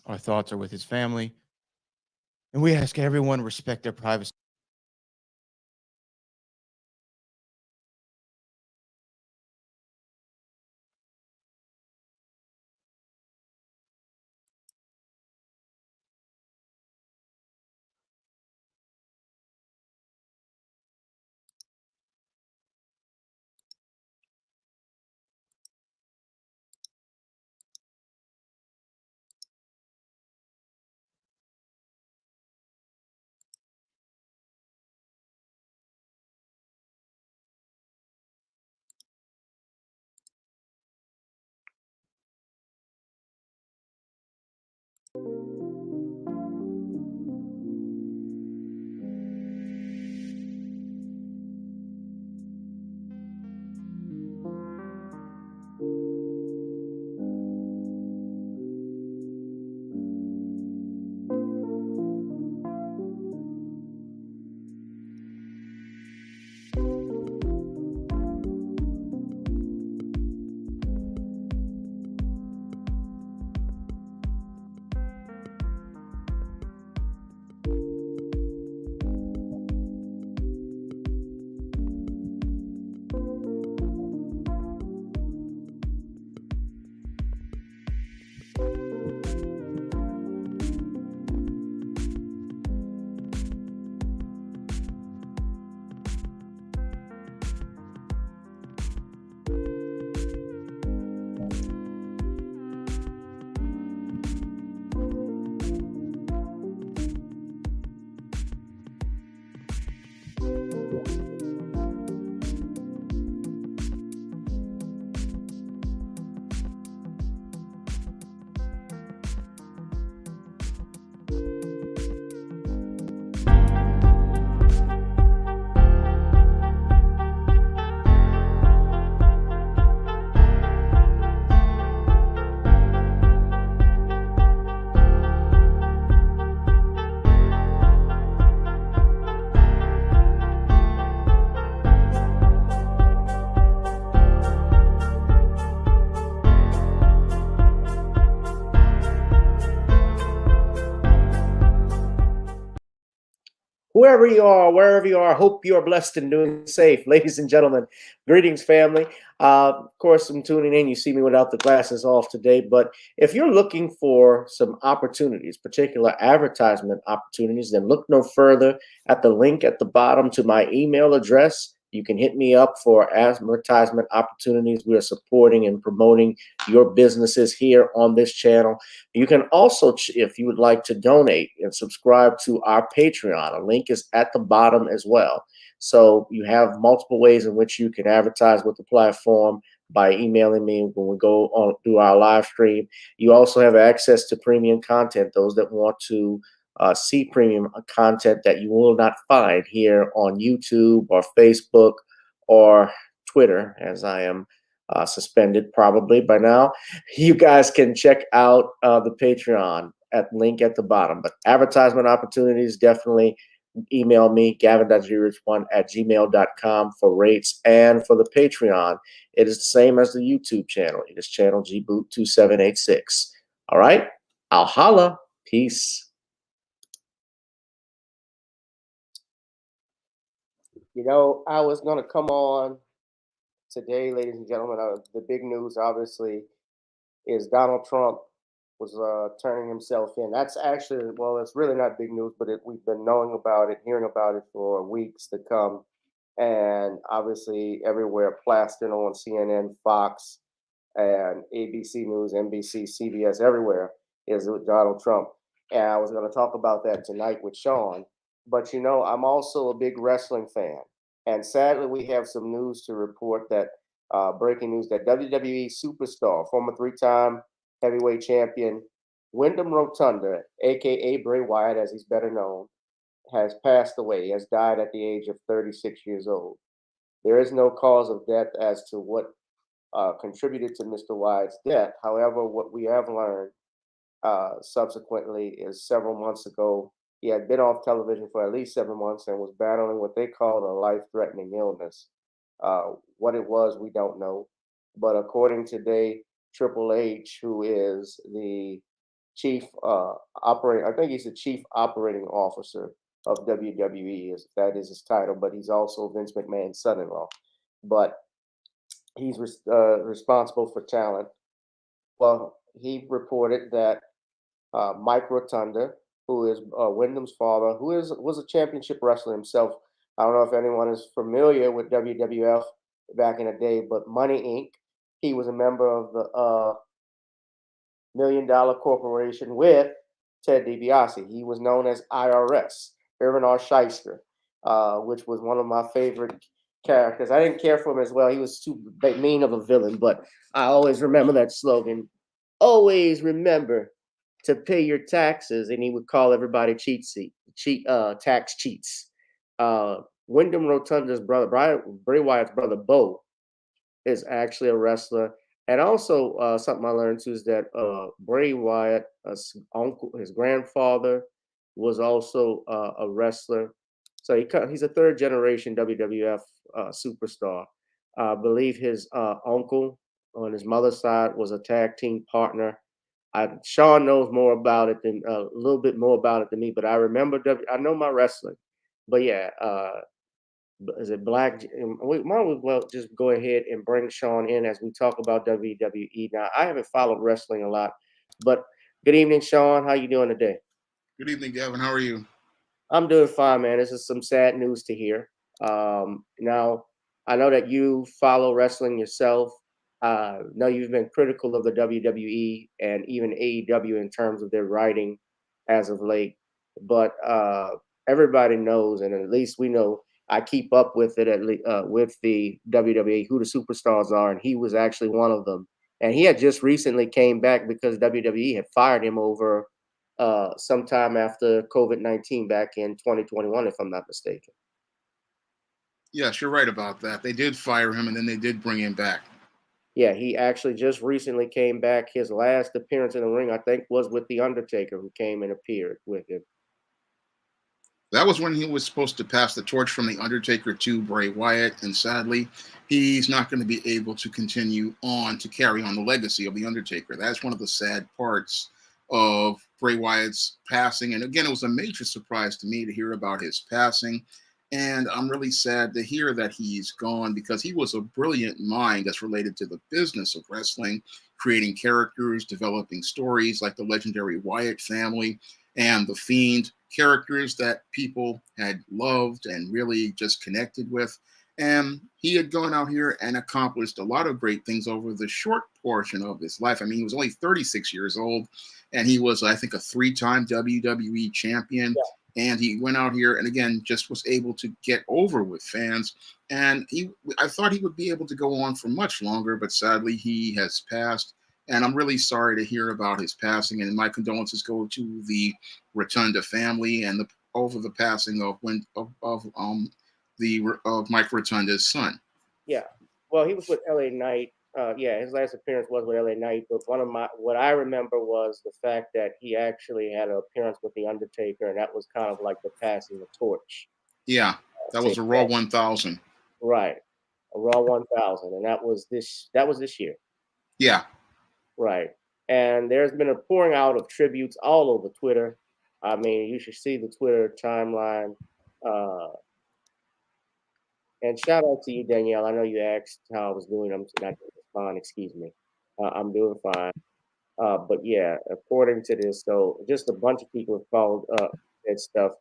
Our thoughts are with his family, and we ask everyone to respect their privacy. Whoever you are, wherever you are, I hope you are blessed and doing safe. Ladies and gentlemen, greetings, family. Of course, I'm tuning in. You see me without the glasses off today. But if you're looking for some opportunities, particular advertisement opportunities, then look no further at the link at the bottom to my email address. You can hit me up for advertisement opportunities. We are supporting and promoting your businesses here on this channel. You can also, if you would like to donate and subscribe to our Patreon, a link is at the bottom as well. So you have multiple ways in which you can advertise with the platform by emailing me when we go on through our live stream. You also have access to premium content, those that want to see premium content that you will not find here on YouTube or Facebook or Twitter, as I am suspended probably by now. You guys can check out the Patreon at link at the bottom. But advertisement opportunities, definitely email me, gavin.grich1@gmail.com for rates. And for the Patreon, it is the same as the YouTube channel. It is channel gboot2786. All right, I'll holla. Peace. You know, I was going to come on today, ladies and gentlemen. The big news, obviously, is Donald Trump was turning himself in. That's actually, well, it's really not big news, but we've been knowing about it, hearing about it for weeks to come. And obviously, everywhere plastered on CNN, Fox, and ABC News, NBC, CBS, everywhere is with Donald Trump. And I was going to talk about that tonight with Sean. But you know, I'm also a big wrestling fan. And sadly, we have some news to report that breaking news that WWE superstar, former 3-time heavyweight champion, Wyndham Rotunda, aka Bray Wyatt, as he's better known, has passed away. He has died at the age of 36 years old. There is no cause of death as to what contributed to Mr. Wyatt's death. However, what we have learned subsequently is several months ago, he had been off television for at least 7 months and was battling what they called a life-threatening illness. What it was, we don't know. But according to Triple H, who is the chief operating. I think he's the chief operating officer of WWE. That is his title, but he's also Vince McMahon's son-in-law. But he's responsible for talent. Well, he reported that Mike Rotunda, who is Wyndham's father, was a championship wrestler himself. I don't know if anyone is familiar with WWF back in the day, but Money Inc. He was a member of the $1 Million Corporation with Ted DiBiase. He was known as IRS, Irvin R. Shyster, which was one of my favorite characters. I didn't care for him as well. He was too mean of a villain, but I always remember that slogan. Always remember to pay your taxes, and he would call everybody tax cheats. Wyndham Rotunda's brother, Bray Wyatt's brother, Bo, is actually a wrestler. And also, something I learned too is that Bray Wyatt, uncle, his grandfather, was also a wrestler. So he's a third generation WWF superstar. I believe his uncle on his mother's side was a tag team partner. Sean knows more about it than a little bit more about it than me, but I remember I know my wrestling. But yeah, is it Black? We might as well just go ahead and bring Sean in as we talk about WWE. Now, I haven't followed wrestling a lot, but good evening, Sean. How you doing today? Good evening, Gavin. How are you? I'm doing fine, man. This is some sad news to hear. Now, I know that you follow wrestling yourself. Know you've been critical of the WWE and even AEW in terms of their writing as of late, but everybody knows, and at least we know. I keep up with it with the WWE, who the superstars are, and he was actually one of them. And he had just recently came back because WWE had fired him over sometime after COVID-19 back in 2021, if I'm not mistaken. Yes, you're right about that. They did fire him and then they did bring him back. Yeah, he actually just recently came back. His last appearance in the ring, I think, was with The Undertaker, who came and appeared with him. That was when he was supposed to pass the torch from The Undertaker to Bray Wyatt, and sadly, he's not going to be able to continue on to carry on the legacy of The Undertaker. That's one of the sad parts of Bray Wyatt's passing. And again, it was a major surprise to me to hear about his passing. And I'm really sad to hear that he's gone because he was a brilliant mind that's related to the business of wrestling, creating characters, developing stories like the legendary Wyatt family and The Fiend, characters that people had loved and really just connected with. And he had gone out here and accomplished a lot of great things over the short portion of his life. I mean, he was only 36 years old, and he was, I think, a 3-time WWE champion. Yeah. And he went out here and again just was able to get over with fans. And I thought he would be able to go on for much longer, but sadly he has passed. And I'm really sorry to hear about his passing. And my condolences go to the Rotunda family and over the passing of Mike Rotunda's son. Yeah, well, he was with LA Knight. Yeah, his last appearance was with LA Knight. But what I remember was the fact that he actually had an appearance with The Undertaker, and that was kind of like the passing the torch. Yeah, that was a Raw 1000. Right, a Raw 1000, and that was this year. Yeah. Right, and there's been a pouring out of tributes all over Twitter. I mean, you should see the Twitter timeline. And shout out to you, Danielle. I know you asked how I was doing. I'm not fine. Excuse me. I'm doing fine. But yeah, according to this, so just a bunch of people have followed that stuff.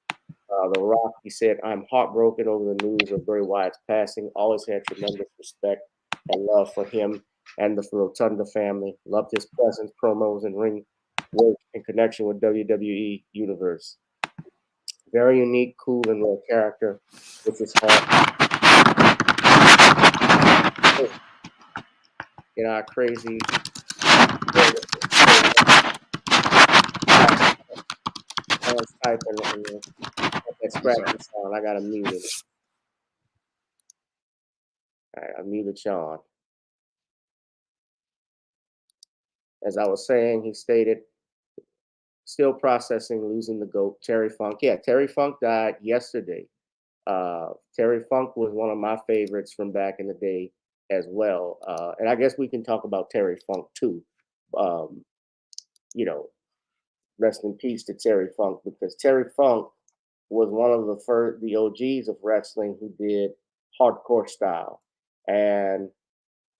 The Rock, he said, "I'm heartbroken over the news of Bray Wyatt's passing. Always had tremendous respect and love for him and the Rotunda family. Loved his presence, promos, and ring work in connection with WWE Universe. Very unique, cool, and real character, which is hard. You know, crazy. That scratching sound. I gotta mute it. All right, I muted Sean. As I was saying, he stated, still processing losing the GOAT, Terry Funk. Yeah, Terry Funk died yesterday. Terry Funk was one of my favorites from back in the day as well. And I guess we can talk about Terry Funk too. You know, rest in peace to Terry Funk, because Terry Funk was one of the OGs of wrestling who did hardcore style, and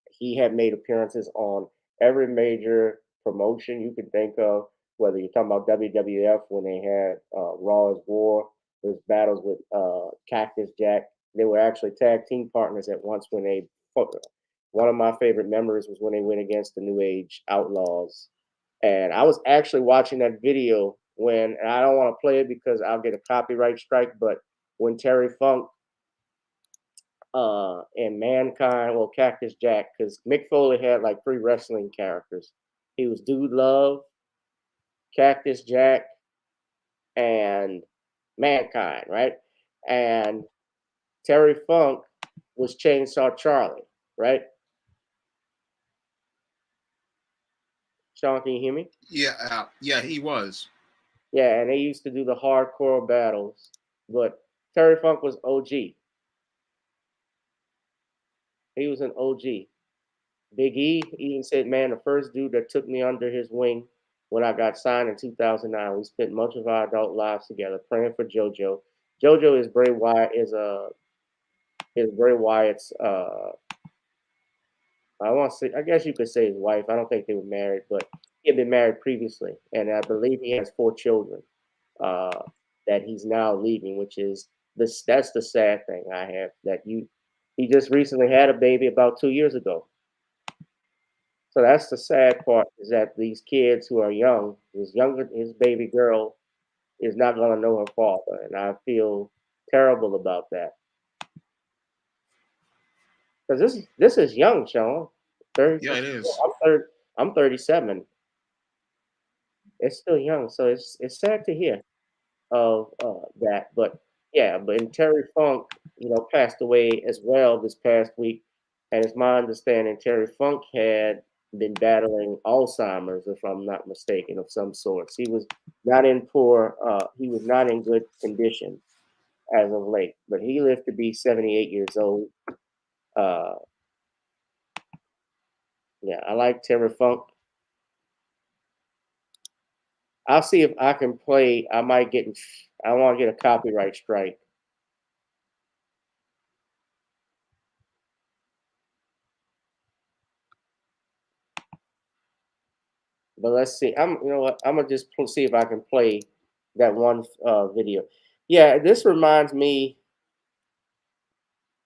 he had made appearances on every major promotion you could think of. Whether you're talking about WWF when they had Raw is War, there's battles with Cactus Jack. They were actually tag team partners at once when they fought. One of my favorite memories was when they went against the New Age Outlaws. And I was actually watching that video when, and I don't want to play it because I'll get a copyright strike, but when Terry Funk and Mankind, well, Cactus Jack, because Mick Foley had like 3 wrestling characters. He was Dude Love, Cactus Jack, and Mankind, right? And Terry Funk was Chainsaw Charlie, right? Sean, can you hear me? Yeah, he was. Yeah, and they used to do the hardcore battles, but Terry Funk was OG. He was an OG. Big E even said, man, the first dude that took me under his wing when I got signed in 2009, we spent much of our adult lives together praying for JoJo. JoJo is Bray Wyatt, is Bray Wyatt's, I want to say, I guess you could say his wife. I don't think they were married, but he had been married previously. And I believe he has 4 children that he's now leaving, which is this, that's the sad thing I have, that he just recently had a baby about 2 years ago. So that's the sad part, is that these kids who are young, his baby girl is not going to know her father, and I feel terrible about that. Because this is young, Sean. 30, Yeah, it is. I'm 37. It's still young, so it's sad to hear of that. But yeah, but Terry Funk, passed away as well this past week, and it's my understanding Terry Funk had been battling Alzheimer's, if I'm not mistaken, of some sorts. He was not in he was not in good condition as of late, but he lived to be 78 years old. Yeah, I like Terry Funk. I'll see if I can play. I might get. I want to get a copyright strike. But let's see. You know what? I'm gonna just see if I can play that one video. Yeah, this reminds me.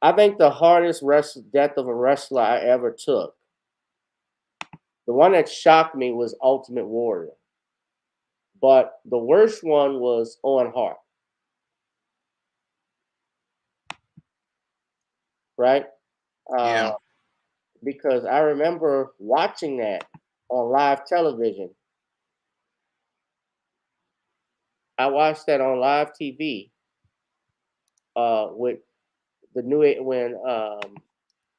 I think the hardest death of a wrestler I ever took. The one that shocked me was Ultimate Warrior, but the worst one was Owen Hart. Right? Yeah. Because I remember watching that on live television. I watched that on live TV with the new when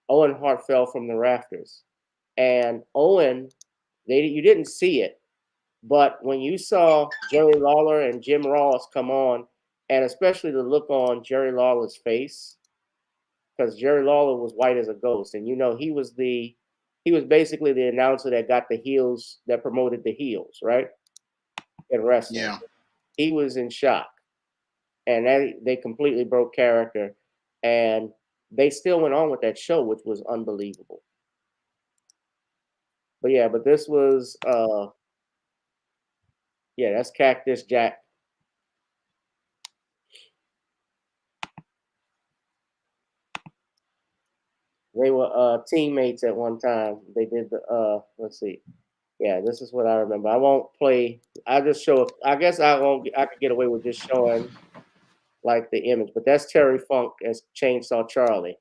Owen Hart fell from the rafters, and Owen, you didn't see it, but when you saw Jerry Lawler and Jim Ross come on, and especially the look on Jerry Lawler's face, because Jerry Lawler was white as a ghost, and he was basically the announcer that got the heels, that promoted the heels, right, in wrestling. Yeah. He was in shock, and they completely broke character, and they still went on with that show, which was unbelievable. But yeah, but this was yeah, that's Cactus Jack. They were teammates at one time. They did the let's see. Yeah, this is what I remember. I won't play. I just show. I guess I won't. I could get away with just showing like the image, but that's Terry Funk as Chainsaw Charlie.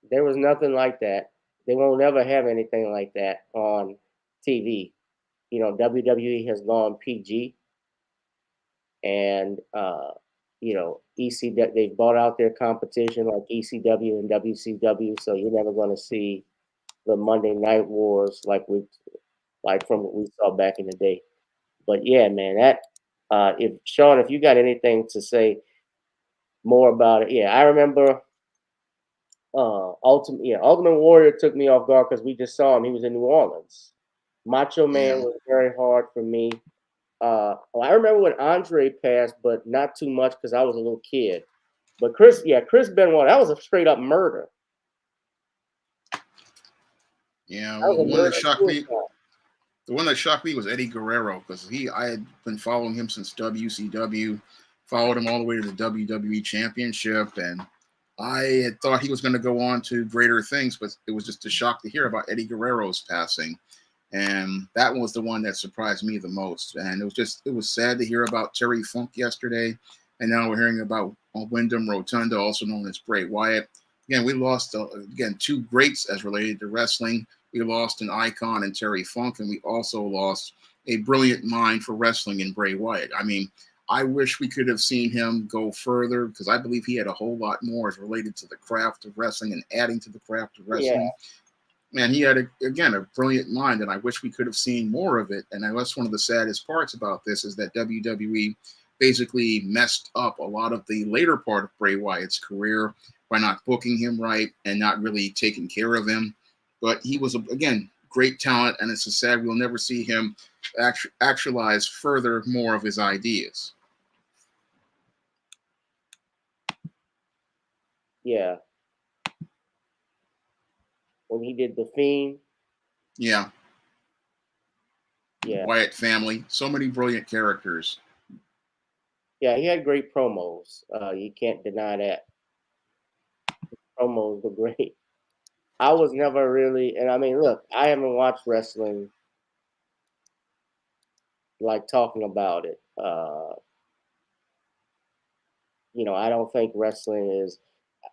There was nothing like that. They won't never have anything like that on TV. WWE has gone PG, and ECW, they've bought out their competition like ECW and WCW, so you're never going to see the Monday Night Wars like from what we saw back in the day. But yeah, man, that if Sean, if you got anything to say more about it, yeah, I remember Ultimate Warrior took me off guard because we just saw him. He was in New Orleans. Macho Man Yeah. was very hard for me. I remember when Andre passed, but not too much because I was a little kid. But Chris Benoit, that was a straight up murder. Yeah. That Well, was a murder suicide. the one that shocked me was Eddie Guerrero because I had been following him since WCW, followed him all the way to the WWE Championship, and I had thought he was going to go on to greater things, but it was just a shock to hear about Eddie Guerrero's passing. And that was the one that surprised me the most. And it was sad to hear about Terry Funk yesterday. And now we're hearing about Wyndham Rotunda, also known as Bray Wyatt. Again, we lost, two greats as related to wrestling. We lost an icon in Terry Funk, and we also lost a brilliant mind for wrestling in Bray Wyatt. I mean, I wish we could have seen him go further because I believe he had a whole lot more as related to the craft of wrestling and adding to the craft of Yeah, wrestling. Man, he had a brilliant mind, and I wish we could have seen more of it. And that's one of the saddest parts about this is that WWE basically messed up a lot of the later part of Bray Wyatt's career by not booking him right and not really taking care of him. But he was again great talent, and it's so sad we'll never see him actualize further more of his ideas. yeah. When he did the Fiend, Yeah, yeah, Wyatt family, so many brilliant characters. yeah, he had great promos. You can't deny that. Promos were great. I was never really, and I mean, look, I haven't watched wrestling like talking about it. I don't think wrestling is,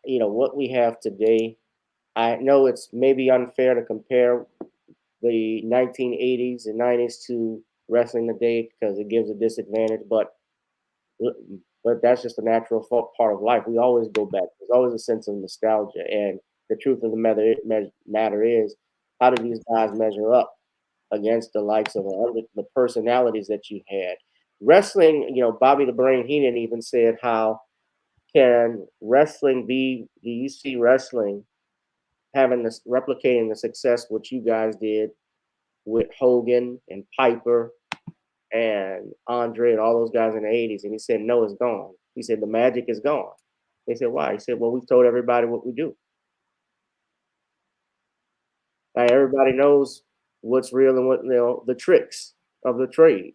what we have today. I know it's maybe unfair to compare the 1980s and 90s to wrestling today because it gives a disadvantage, but that's just a natural part of life. We always go back. There's always a sense of nostalgia, and the truth of the matter is, how do these guys measure up against the likes of the personalities that you had? Wrestling, Bobby the Brain Heenan even said, "How can wrestling be? Do you see wrestling having this replicating the success what you guys did with Hogan and Piper and Andre and all those guys in the 80s?" And he said, "No, it's gone." He said, "The magic is gone." They said, "Why?" He said, "Well, we've told everybody what we do. Now everybody knows what's real and what, the tricks of the trade."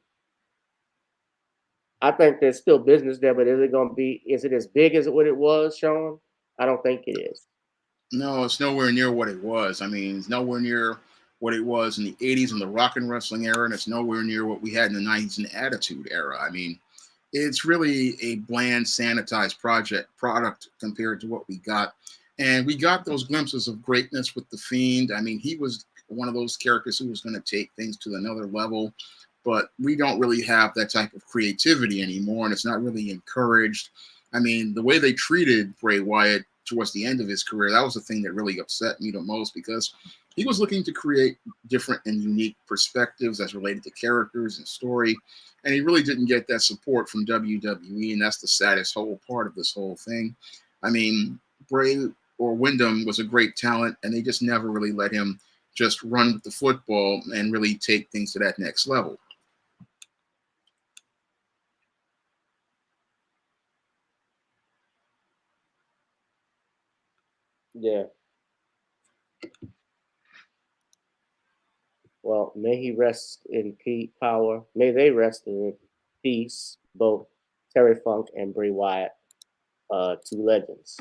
I think there's still business there, but is it as big as what it was, Sean? I don't think it is. No, it's nowhere near what it was. I mean, it's nowhere near what it was in the 80s in the rock and wrestling era, and it's nowhere near what we had in the 90s in the attitude era. I mean, it's really a bland, sanitized product compared to what we got. And we got those glimpses of greatness with The Fiend. I mean, he was one of those characters who was going to take things to another level, but we don't really have that type of creativity anymore, and it's not really encouraged. I mean, the way they treated Bray Wyatt towards the end of his career, that was the thing that really upset me the most because he was looking to create different and unique perspectives as related to characters and story. And he really didn't get that support from WWE. And that's the saddest whole part of this whole thing. I mean, Bray or Wyndham was a great talent, and they just never really let him just run with the football and really take things to that next level. Yeah. Well, may he rest in power. May they rest in peace, both Terry Funk and Bray Wyatt, two legends.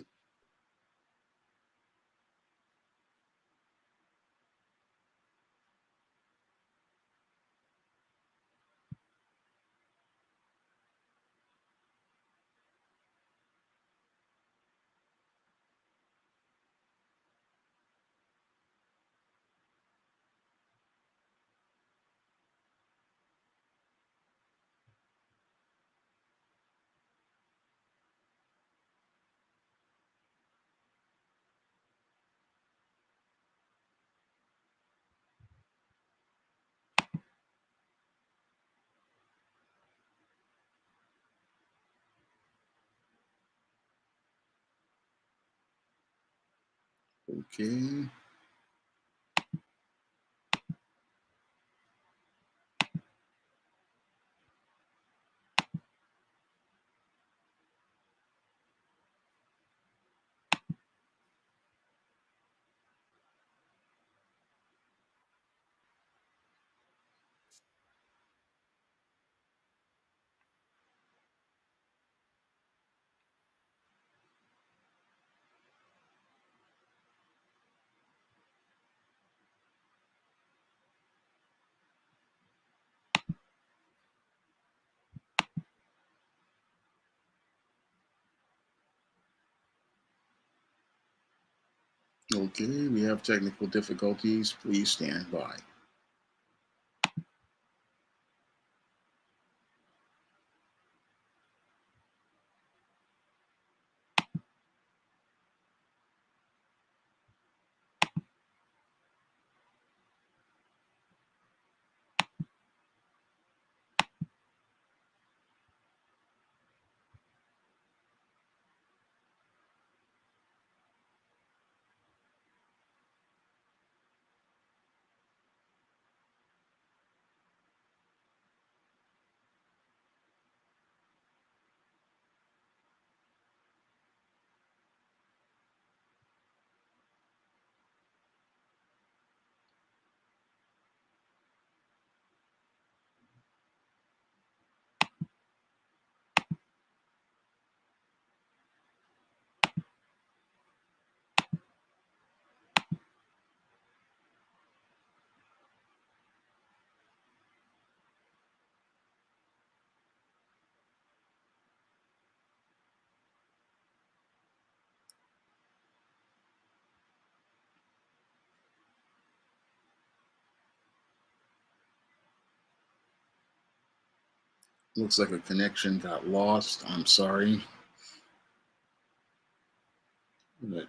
Okay. Okay, we have technical difficulties. Please stand by. Looks like a connection got lost. I'm sorry. But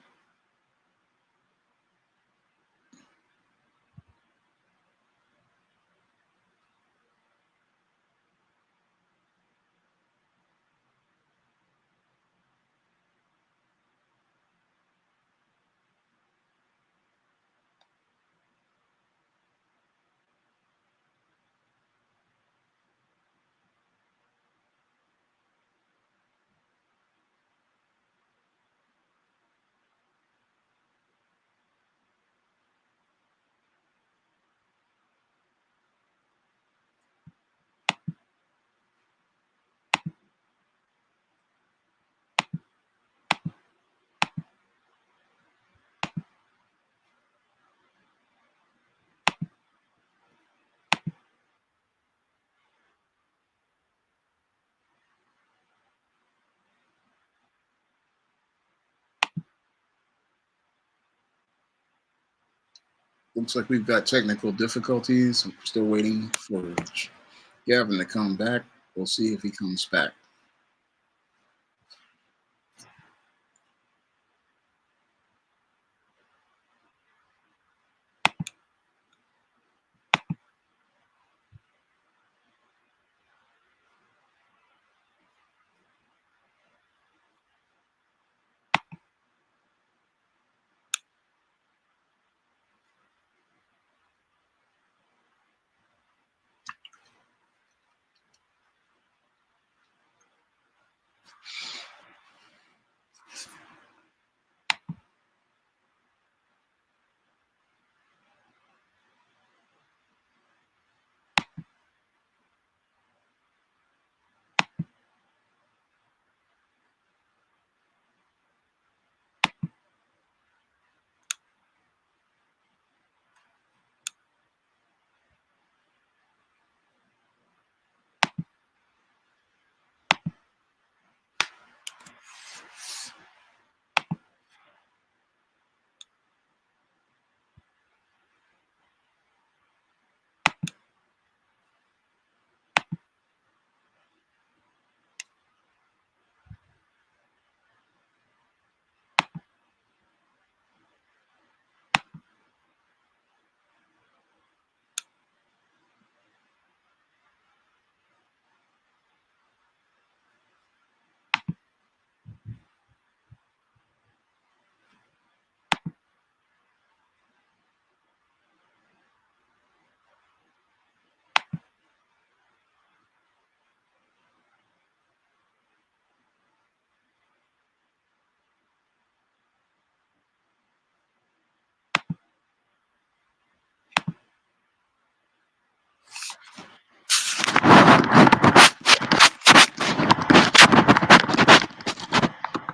looks like we've got technical difficulties. I'm still waiting for Gavin to come back. We'll see if he comes back.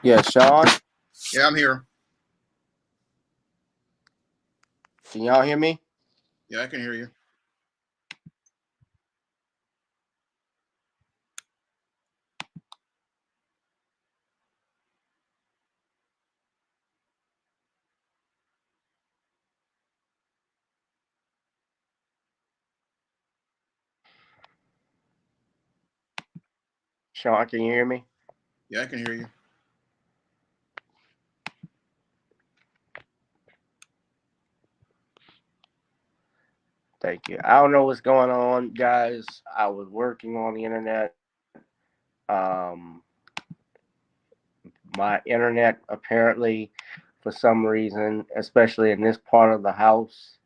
Yeah, Sean, Yeah, I'm here. can y'all hear me? Yeah, I can hear you. Sean, can you hear me? Yeah, I can hear you. Thank you. I don't know what's going on, guys. I was working on the internet. Um, my internet apparently, for some reason, especially in this part of the house,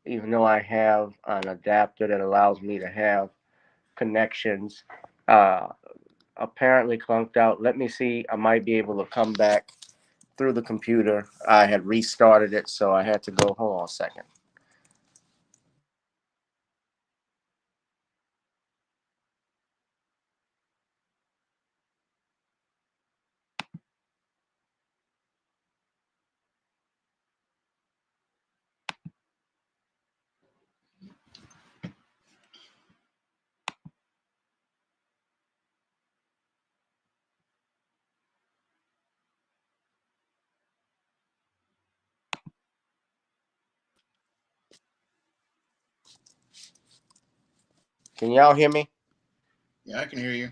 even though I have an adapter that allows me to have connections, uh, apparently clunked out. Let me see. I might be able to come back through the computer. I had restarted it, so I had to go. Hold on a second. Can y'all hear me? Yeah, I can hear you.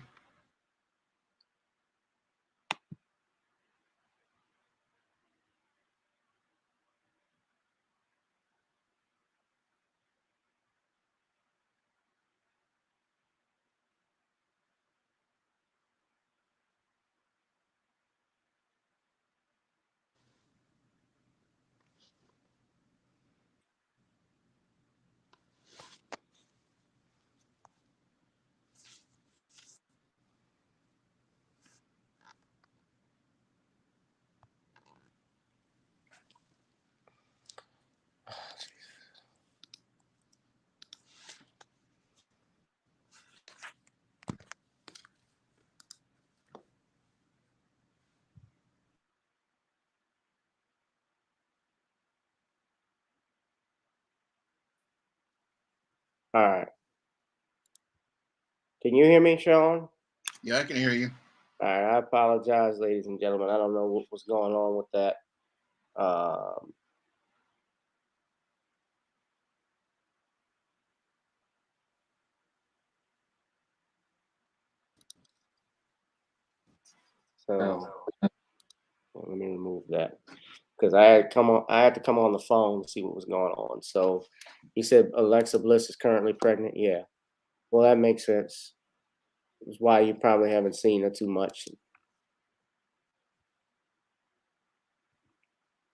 All right. Can you hear me, Sean? Yeah, I can hear you. All right. I apologize, ladies and gentlemen. I don't know what was going on with that. So let me remove that because I had come on. I had to come on the phone to see what was going on. So he said Alexa Bliss is currently pregnant. Yeah. Well, that makes sense. It's why you probably haven't seen her too much.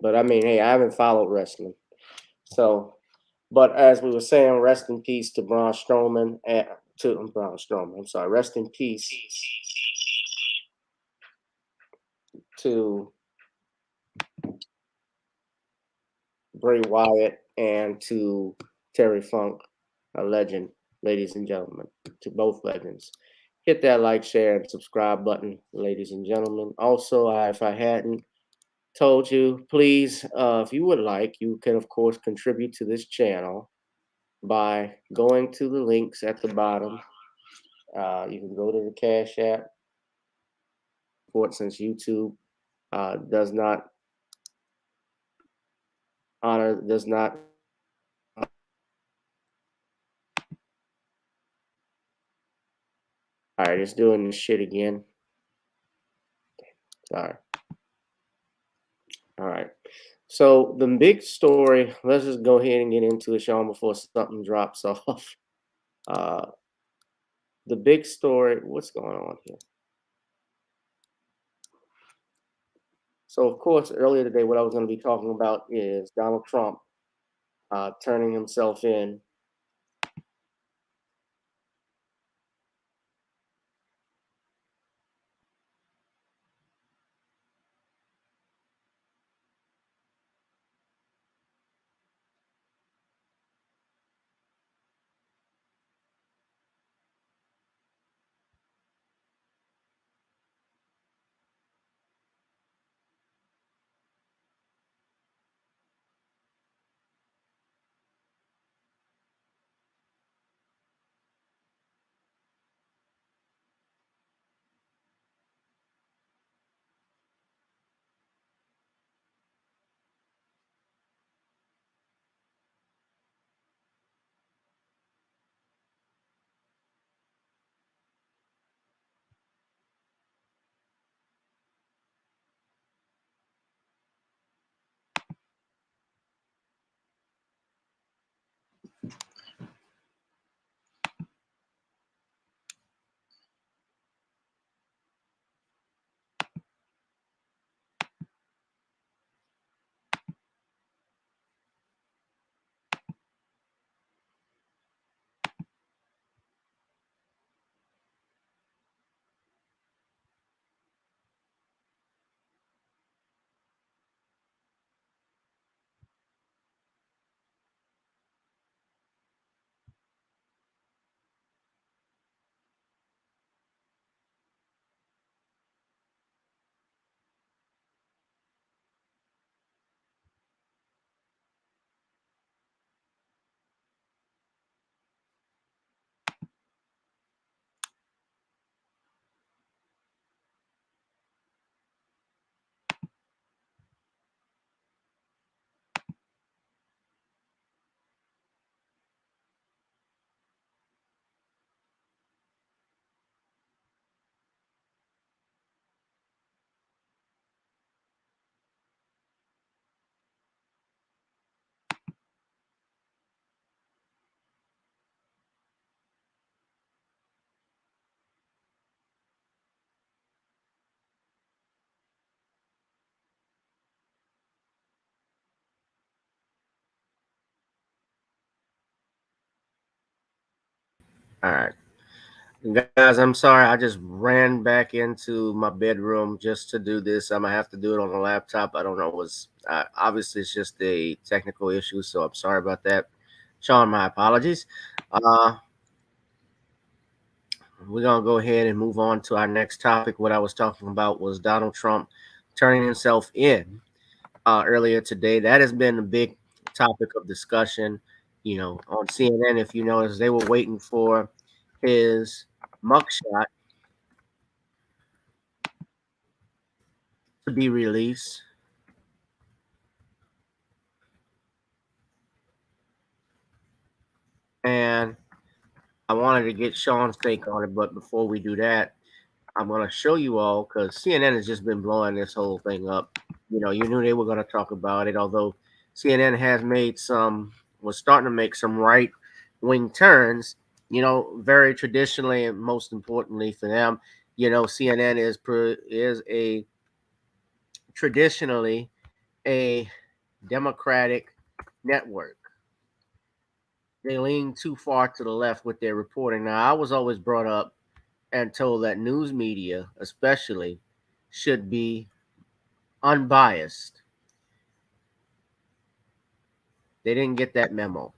But I mean, hey, I haven't followed wrestling. So, but as we were saying, rest in peace to Braun Strowman. To Braun Strowman. I'm sorry. Rest in peace to Bray Wyatt and to Terry Funk, a legend, ladies and gentlemen, to both legends. Hit that like, share, and subscribe button, ladies and gentlemen. Also, if I hadn't told you, please, if you would like, you can, of course, contribute to this channel by going to the links at the bottom. You can go to the Cash App. Since YouTube does not does not. All right, it's doing this shit again. Sorry. All right. So the big story, let's just go ahead and get into it, Sean, before something drops off. The big story, what's going on here? So, of course, earlier today, what I was going to be talking about is Donald Trump turning himself in. All right. Guys, I'm sorry. I just ran back into my bedroom just to do this. I'm gonna have to do it on the laptop. I don't know what's obviously it's just a technical issue, so I'm sorry about that. Sean, my apologies. We're gonna go ahead and move on to our next topic. What I was talking about was Donald Trump turning himself in earlier today. That has been a big topic of discussion. You know, on CNN, if you notice, they were waiting for his mugshot to be released. And I wanted to get Sean's take on it, but before we do that, I'm going to show you all because CNN has just been blowing this whole thing up. You know, you knew they were going to talk about it, although CNN was starting to make some right wing turns, you know, very traditionally and most importantly for them, you know, CNN is a traditionally a Democratic network. They lean too far to the left with their reporting. Now, I was always brought up and told that news media, especially, should be unbiased. They didn't get that memo.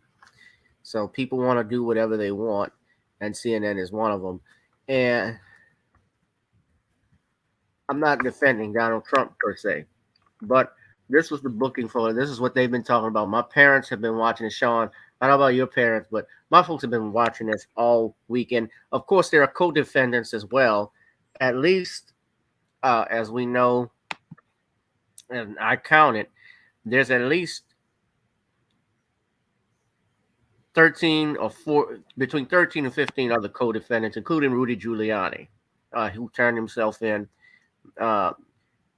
So people want to do whatever they want, and CNN is one of them. And I'm not defending Donald Trump per se, but this was the booking for it. This is what they've been talking about. My parents have been watching it, Sean. I don't know about your parents, but my folks have been watching this all weekend. Of course, there are co-defendants as well. At least, as we know, and I counted, there's at least between 13 and 15 other co-defendants, including Rudy Giuliani, who turned himself in. Uh,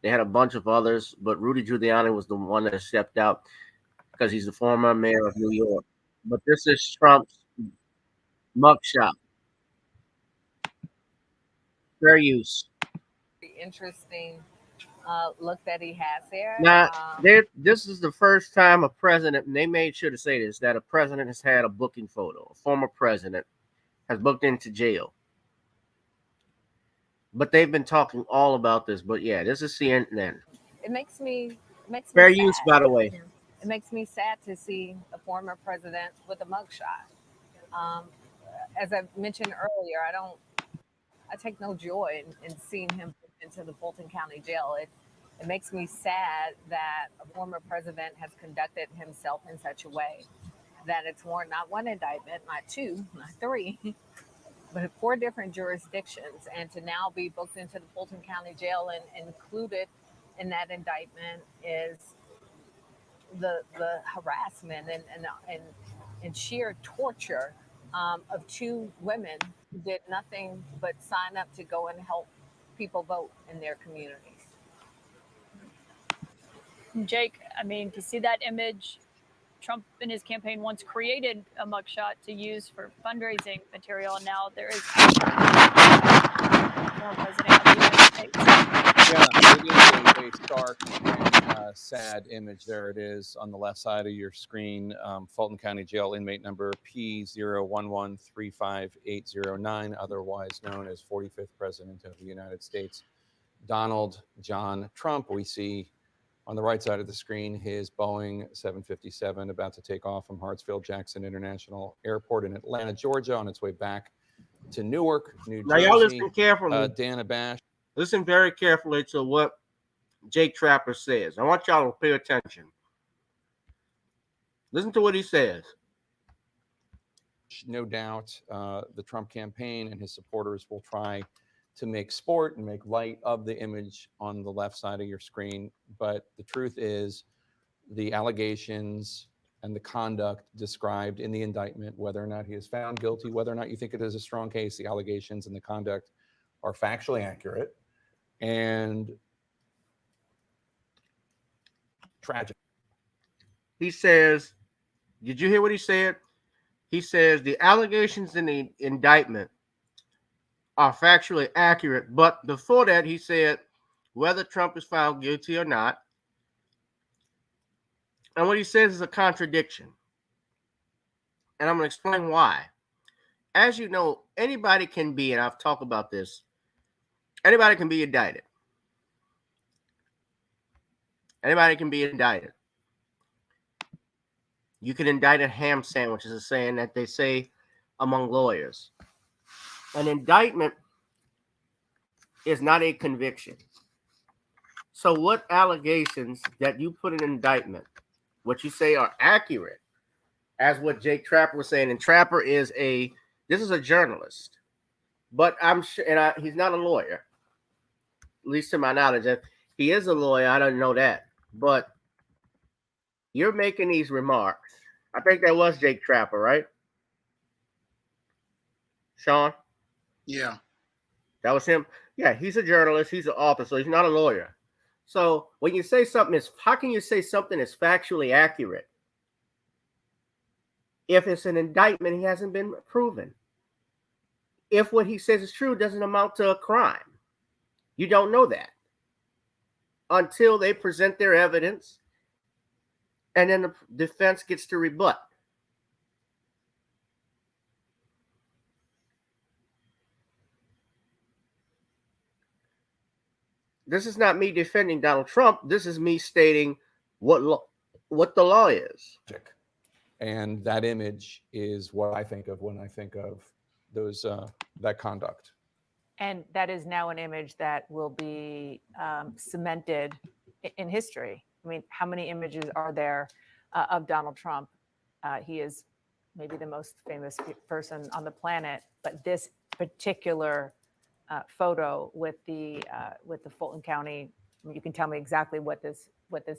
they had a bunch of others, but Rudy Giuliani was the one that stepped out because he's the former mayor of New York. But this is Trump's mugshot. Fair use. Interesting look that he has there. Now, this is the first time a president, and they made sure to say this, that a president has had a booking photo. A former president has booked into jail. But they've been talking all about this. But yeah, this is CNN. It makes me Fair sad. use, by the way. It makes me sad to see a former president with a mugshot. As I mentioned earlier, I take no joy in seeing him put into the Fulton County jail. It makes me sad that a former president has conducted himself in such a way that it's warranted not one indictment, not two, not three, but 4 different jurisdictions, and to now be booked into the Fulton County jail and included in that indictment is the harassment and sheer torture of 2 women who did nothing but sign up to go and help people vote in their communities. Jake, I mean, to see that image, Trump in his campaign once created a mugshot to use for fundraising material, and now there is former president of the United States. Yeah, it is a stark and sad image. There it is on the left side of your screen. Fulton County Jail inmate number P011-35809, otherwise known as 45th President of the United States, Donald John Trump. We see on the right side of the screen his Boeing 757 about to take off from Hartsfield-Jackson International Airport in Atlanta, Georgia, on its way back to Newark, New Jersey. Now, y'all listen carefully. Dana Bash. Listen very carefully to what Jake Trapper says. I want y'all to pay attention. Listen to what he says. No doubt the Trump campaign and his supporters will try to make sport and make light of the image on the left side of your screen. But the truth is the allegations and the conduct described in the indictment, whether or not he is found guilty, whether or not you think it is a strong case, the allegations and the conduct are factually accurate and tragic. He says, did you hear what he said? He says the allegations in the indictment are factually accurate, but before that, he said whether Trump is found guilty or not. And what he says is a contradiction. And I'm going to explain why. as you know, anybody can be, and I've talked about this, anybody can be indicted. Anybody can be indicted. You can indict a ham sandwich, is a saying that they say among lawyers. An indictment is not a conviction. So what allegations that you put in an indictment, what you say are accurate, as what Jake Trapper was saying, and Trapper is this is a journalist, but I'm sure, and he's not a lawyer, at least to my knowledge. If he is a lawyer, I don't know that, but you're making these remarks. I think that was Jake Trapper, right? Sean? Yeah. That was him? Yeah, he's a journalist. He's an author, so he's not a lawyer. So when you say something is, how can you say something is factually accurate if it's an indictment, he hasn't been proven? If what he says is true, it doesn't amount to a crime. You don't know that until they present their evidence, and then the defense gets to rebut. This is not me defending Donald Trump. This is me stating what the law is. And that image is what I think of when I think of those that conduct. And that is now an image that will be cemented in history. I mean, how many images are there of Donald Trump? He is maybe the most famous person on the planet, but this particular photo with the Fulton County, you can tell me exactly what this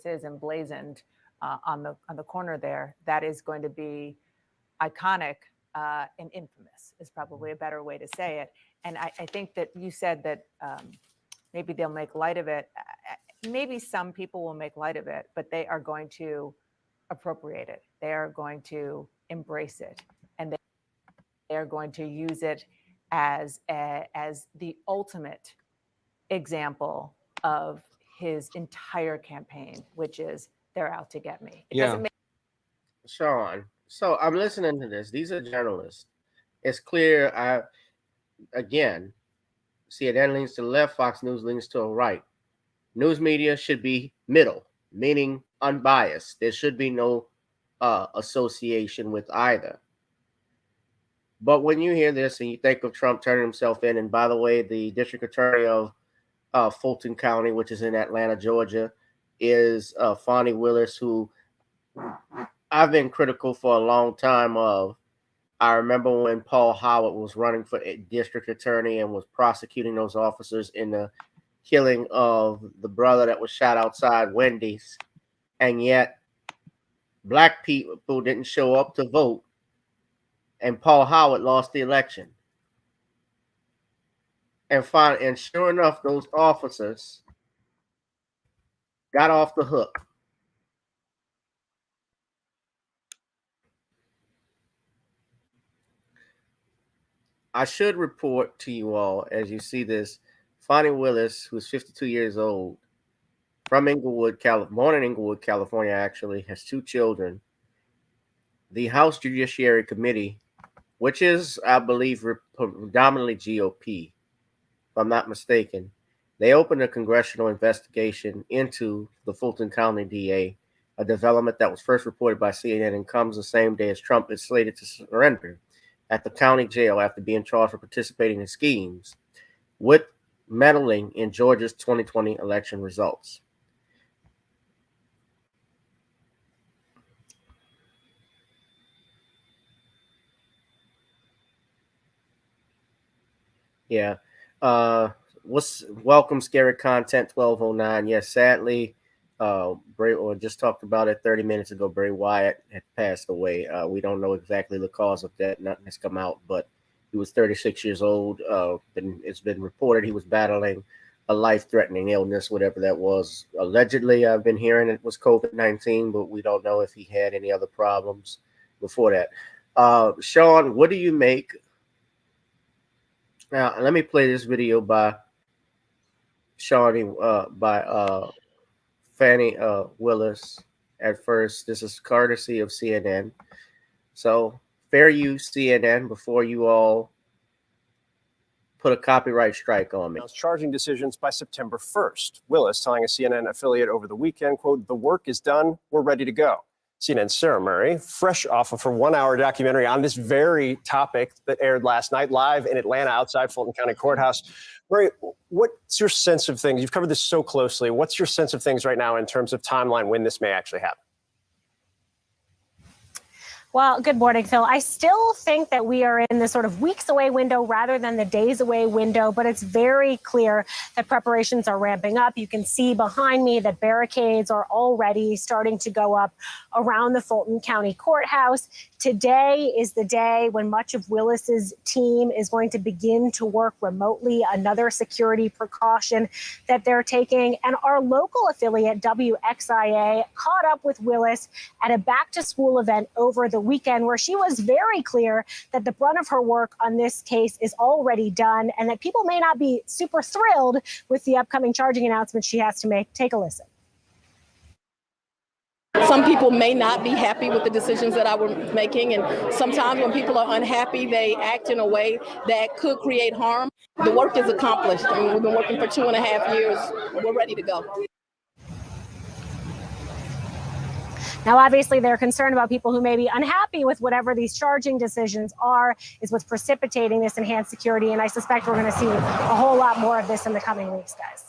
is emblazoned on the corner there. That is going to be iconic and infamous is probably a better way to say it. And I think that you said that maybe they'll make light of it. Maybe some people will make light of it, but they are going to appropriate it. They are going to embrace it, and they are going to use it as the ultimate example of his entire campaign, which is they're out to get me. It doesn't make Sean, so I'm listening to this. These are journalists. It's clear. Again, CNN leans to the left, Fox News leans to the right. News media should be middle, meaning unbiased. There should be no association with either. But when you hear this and you think of Trump turning himself in, and by the way, the district attorney of Fulton County, which is in Atlanta, Georgia, is Fonnie Willis, who I've been critical for a long time of. I remember when Paul Howard was running for district attorney and was prosecuting those officers in the killing of the brother that was shot outside Wendy's, and yet black people didn't show up to vote, and Paul Howard lost the election. And sure enough, those officers got off the hook. I should report to you all, as you see this, Fonnie Willis, who's 52 years old, from Inglewood, born in Inglewood, California, actually, has 2 children. The House Judiciary Committee, which is, I believe, predominantly GOP, if I'm not mistaken, they opened a congressional investigation into the Fulton County DA, a development that was first reported by CNN and comes the same day as Trump is slated to surrender at the county jail after being charged for participating in schemes with meddling in Georgia's 2020 election results. Yeah. Welcome, Scary Content 1209. Yes, sadly, Bray, or just talked about it 30 minutes ago, Bray Wyatt had passed away. We don't know exactly the cause of that. Nothing has come out, but he was 36 years old. It's been reported he was battling a life-threatening illness, whatever that was. Allegedly, I've been hearing it was COVID-19, but we don't know if he had any other problems before that. Sean, what do you make? Now, let me play this video by Fonnie Willis at first. This is courtesy of CNN. So fair use, CNN, before you all put a copyright strike on me. Charging decisions by September 1st. Willis telling a CNN affiliate over the weekend, quote, "The work is done. We're ready to go." CNN's Sarah Murray, fresh off of her 1-hour documentary on this very topic that aired last night live in Atlanta outside Fulton County Courthouse. Murray, what's your sense of things? You've covered this so closely. What's your sense of things right now in terms of timeline when this may actually happen? Well, good morning, Phil. I still think that we are in the sort of weeks away window rather than the days away window, but it's very clear that preparations are ramping up. You can see behind me that barricades are already starting to go up around the Fulton County Courthouse. Today is the day when much of Willis's team is going to begin to work remotely, another security precaution that they're taking. And our local affiliate, WXIA, caught up with Willis at a back-to-school event over the weekend where she was very clear that the brunt of her work on this case is already done and that people may not be super thrilled with the upcoming charging announcements she has to make. Take a listen. Some people may not be happy with the decisions that I was making, and sometimes when people are unhappy, they act in a way that could create harm. The work is accomplished. I mean, we've been working for 2.5 years. We're ready to go. Now, obviously, they're concerned about people who may be unhappy with whatever these charging decisions are, is what's precipitating this enhanced security. And I suspect we're going to see a whole lot more of this in the coming weeks, guys.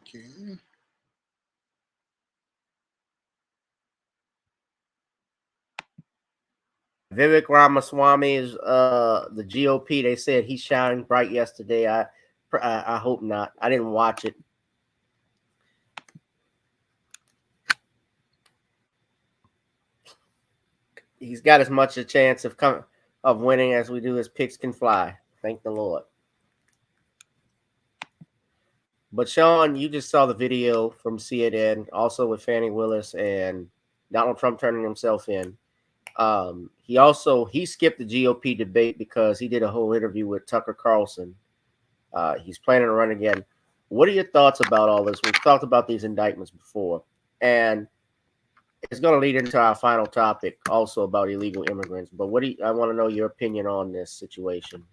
Okay. Vivek Ramaswamy's the GOP. They said he's shining bright yesterday. I hope not. I didn't watch it. He's got as much a chance of winning as we do as pigs can fly. Thank the Lord. But Sean, you just saw the video from CNN, also with Fannie Willis and Donald Trump turning himself in. He skipped the GOP debate because he did a whole interview with Tucker Carlson. He's planning to run again. What are your thoughts about all this? We've talked about these indictments before, and it's going to lead into our final topic, also about illegal immigrants. But I want to know your opinion on this situation.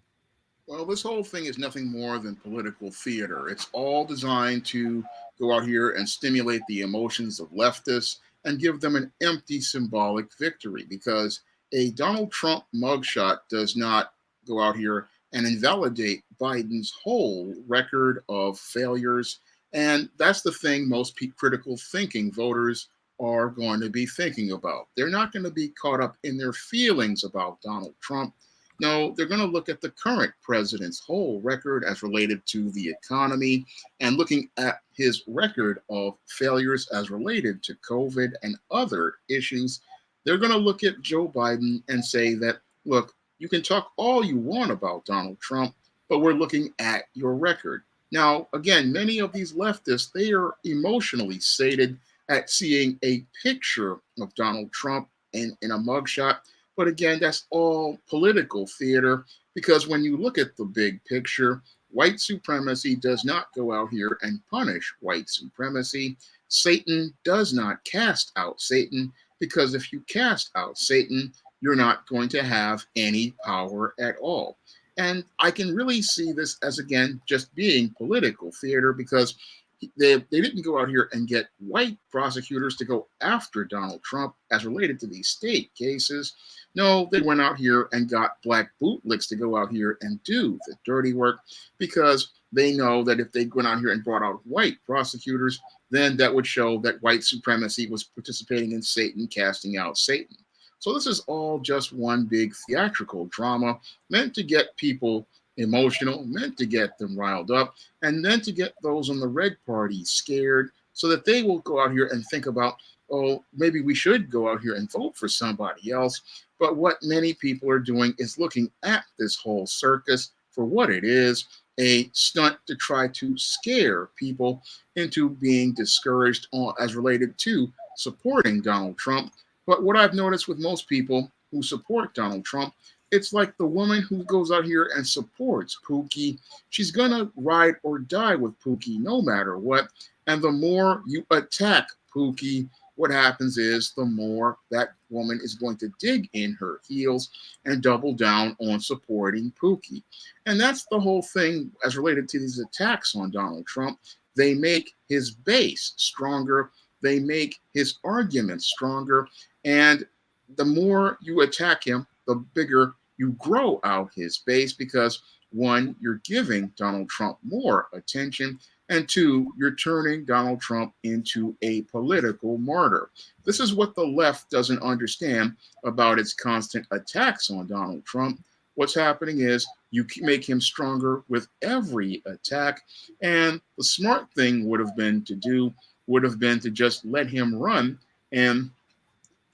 Well, this whole thing is nothing more than political theater. It's all designed to go out here and stimulate the emotions of leftists and give them an empty symbolic victory, because a Donald Trump mugshot does not go out here and invalidate Biden's whole record of failures. And that's the thing most critical thinking voters are going to be thinking about. They're not going to be caught up in their feelings about Donald Trump. No, they're going to look at the current president's whole record as related to the economy and looking at his record of failures as related to COVID and other issues. They're going to look at Joe Biden and say that, look, you can talk all you want about Donald Trump, but we're looking at your record. Now, again, many of these leftists, they are emotionally sated at seeing a picture of Donald Trump in a mugshot. But again, that's all political theater, because when you look at the big picture, white supremacy does not go out here and punish white supremacy. Satan does not cast out Satan, because if you cast out Satan, you're not going to have any power at all. And I can really see this as, again, just being political theater, because they didn't go out here and get white prosecutors to go after Donald Trump as related to these state cases. No, they went out here and got black bootlicks to go out here and do the dirty work, because they know that if they went out here and brought out white prosecutors, then that would show that white supremacy was participating in Satan, casting out Satan. So this is all just one big theatrical drama meant to get people emotional, meant to get them riled up, and then to get those on the red party scared so that they will go out here and think about, oh, maybe we should go out here and vote for somebody else. But what many people are doing is looking at this whole circus for what it is, a stunt to try to scare people into being discouraged as related to supporting Donald Trump. But what I've noticed with most people who support Donald Trump, it's like the woman who goes out here and supports Pookie. She's going to ride or die with Pookie no matter what. And the more you attack Pookie, what happens is the more that woman is going to dig in her heels and double down on supporting Pookie. And that's the whole thing as related to these attacks on Donald Trump. They make his base stronger. They make his arguments stronger. And the more you attack him, the bigger you grow out his base because, one, you're giving Donald Trump more attention, and two, you're turning Donald Trump into a political martyr. This is what the left doesn't understand about its constant attacks on Donald Trump. What's happening is you make him stronger with every attack, and the smart thing would have been to just let him run, and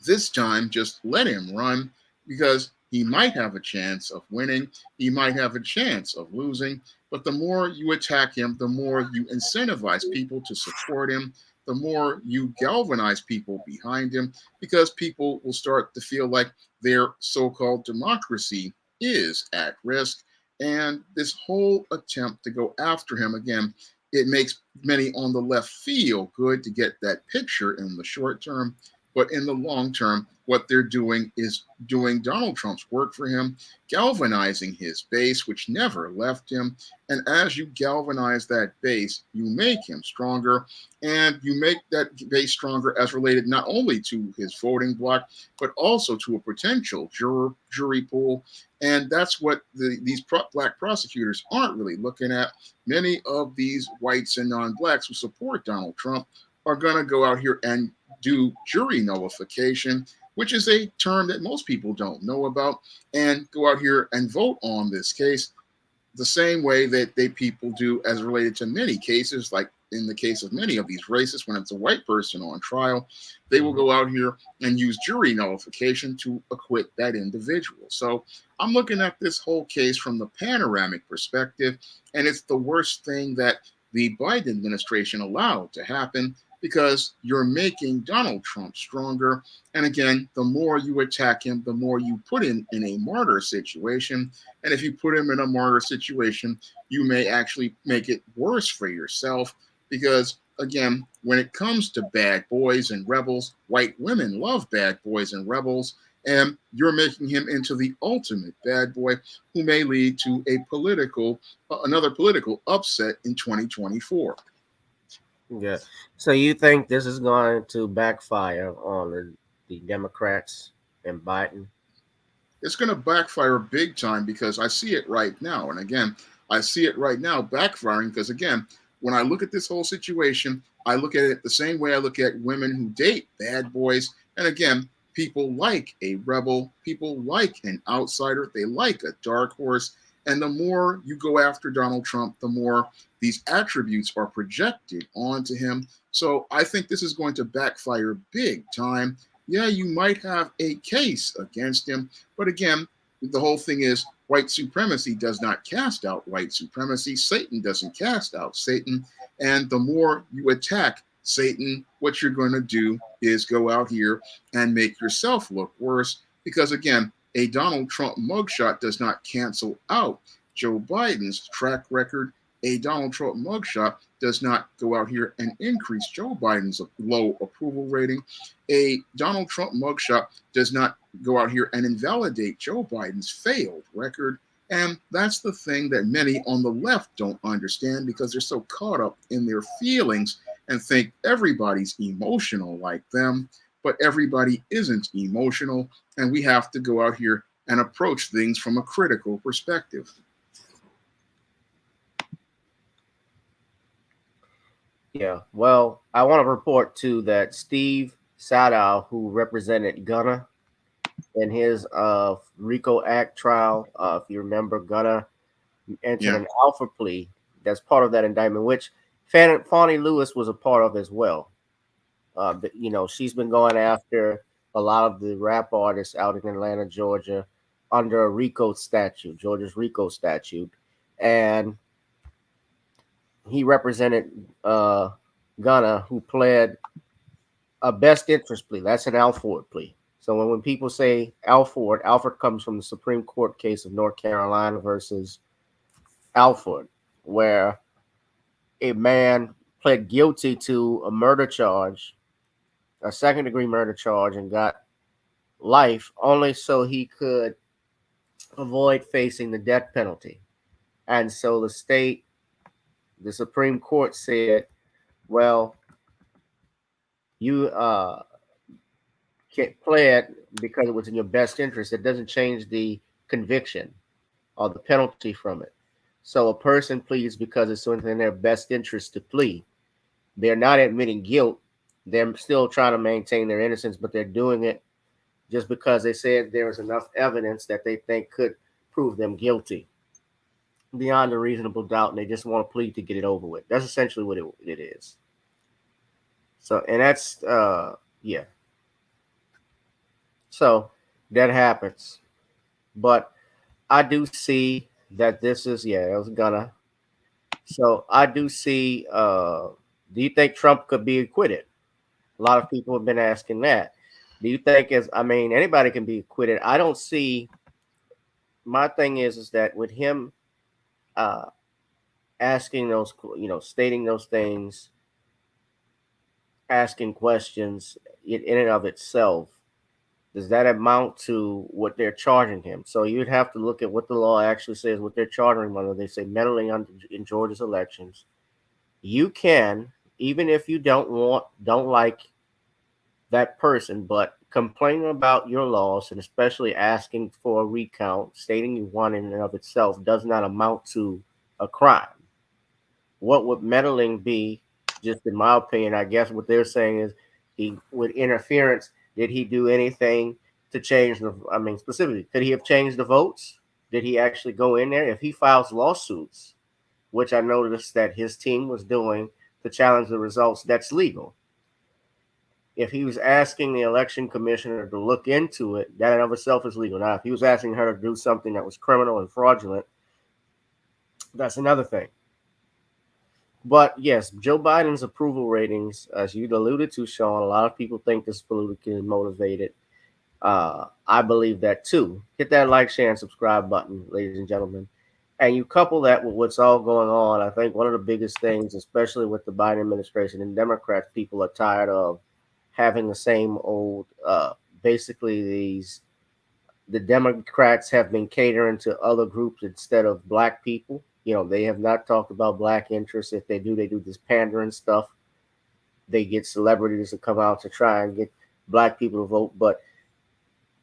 this time just let him run because he might have a chance of winning. He might have a chance of losing. But the more you attack him, the more you incentivize people to support him, the more you galvanize people behind him, because people will start to feel like their so-called democracy is at risk. And this whole attempt to go after him, again, it makes many on the left feel good to get that picture in the short term. But in the long term, what they're doing is doing Donald Trump's work for him, galvanizing his base, which never left him. And as you galvanize that base, you make him stronger. And you make that base stronger as related not only to his voting bloc, but also to a potential jury pool. And that's what these black prosecutors aren't really looking at. Many of these whites and non-blacks who support Donald Trump are going to go out here and do jury nullification, which is a term that most people don't know about, and go out here and vote on this case the same way that people do as related to many cases, like in the case of many of these races, when it's a white person on trial, they will go out here and use jury nullification to acquit that individual. So I'm looking at this whole case from the panoramic perspective, and it's the worst thing that the Biden administration allowed to happen, because you're making Donald Trump stronger. And again, the more you attack him, the more you put him in a martyr situation. And if you put him in a martyr situation, you may actually make it worse for yourself, because again, when it comes to bad boys and rebels, white women love bad boys and rebels, and you're making him into the ultimate bad boy who may lead to another political upset in 2024. Yeah. So you think this is going to backfire on the Democrats and Biden? It's going to backfire big time, because I see it right now. And again, I see it right now backfiring because, again, when I look at this whole situation, I look at it the same way I look at women who date bad boys. And again, people like a rebel, people like an outsider, they like a dark horse. And the more you go after Donald Trump, the more these attributes are projected onto him. So I think this is going to backfire big time. Yeah, you might have a case against him. But again, the whole thing is white supremacy does not cast out white supremacy. Satan doesn't cast out Satan. And the more you attack Satan, what you're going to do is go out here and make yourself look worse. Because again, a Donald Trump mugshot does not cancel out Joe Biden's track record. A Donald Trump mugshot does not go out here and increase Joe Biden's low approval rating. A Donald Trump mugshot does not go out here and invalidate Joe Biden's failed record. And that's the thing that many on the left don't understand, because they're so caught up in their feelings and think everybody's emotional like them. But everybody isn't emotional, and we have to go out here and approach things from a critical perspective. Yeah, well, I want to report too that Steve Sadow, who represented Gunner in his RICO Act trial, if you remember, Gunner entered an alpha plea that's part of that indictment, which Fani Lewis was a part of as well. She's been going after a lot of the rap artists out in Atlanta, Georgia, under a RICO statute, Georgia's RICO statute. And he represented Gunner, who pled a best interest plea. That's an Alford plea. So when people say Alford comes from the Supreme Court case of North Carolina versus Alford, where a man pled guilty to a murder charge, a second-degree murder charge, and got life only so he could avoid facing the death penalty. And so the Supreme Court said, well, you can't play it because it was in your best interest. It doesn't change the conviction or the penalty from it. So a person pleads because it's in their best interest to plead. They're not admitting guilt. They're still trying to maintain their innocence, but they're doing it just because they said there is enough evidence that they think could prove them guilty beyond a reasonable doubt, and they just want to plead to get it over with. That's essentially what it is. So, and that's, yeah. So that happens. But I do see that this is, I was gonna. So I do see, do you think Trump could be acquitted? A lot of people have been asking that. Do you think anybody can be acquitted? I don't see, my thing is that with him asking those, stating those things, asking questions in and of itself, does that amount to what they're charging him? So you'd have to look at what the law actually says, what they're charging him under. They say meddling in Georgia's elections. You can, even if you don't like that person, but complaining about your loss and especially asking for a recount, stating you won in and of itself does not amount to a crime. What would meddling be? Just in my opinion, I guess what they're saying is with interference, did he do anything to change specifically, could he have changed the votes? Did he actually go in there? If he files lawsuits, which I noticed that his team was doing to challenge the results, that's legal. If he was asking the election commissioner to look into it, that in of itself is legal. Now, if he was asking her to do something that was criminal and fraudulent, that's another thing. But yes, Joe Biden's approval ratings, as you alluded to, Sean, a lot of people think this is politically motivated. I believe that too. Hit that like, share, and subscribe button, ladies and gentlemen. And you couple that with what's all going on. I think one of the biggest things, especially with the Biden administration and Democrats, people are tired of having the same old, basically the Democrats have been catering to other groups instead of black people. They have not talked about black interests. If they do this pandering stuff. They get celebrities to come out to try and get black people to vote, but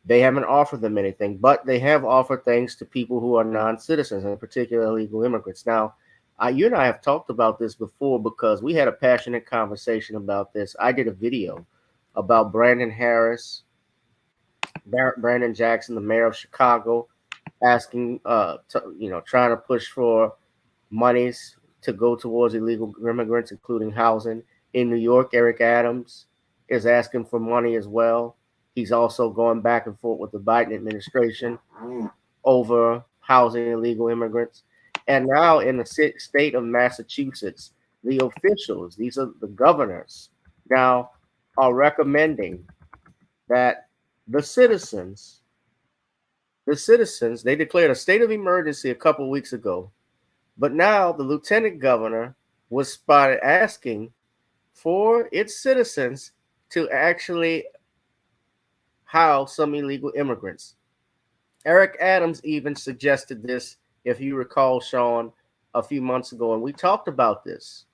they haven't offered them anything. But they have offered things to people who are non-citizens, and particularly illegal immigrants. Now, you and I have talked about this before because we had a passionate conversation about this. I did a video about Brandon Harris, Brandon Jackson, the mayor of Chicago, asking, trying to push for monies to go towards illegal immigrants, including housing. In New York, Eric Adams is asking for money as well. He's also going back and forth with the Biden administration over housing illegal immigrants. And now in the state of Massachusetts, the officials, these are the governors, now are recommending that the citizens, they declared a state of emergency a couple of weeks ago. But now the lieutenant governor was spotted asking for its citizens to actually house some illegal immigrants. Eric Adams even suggested this, if you recall, Sean, a few months ago, and we talked about this.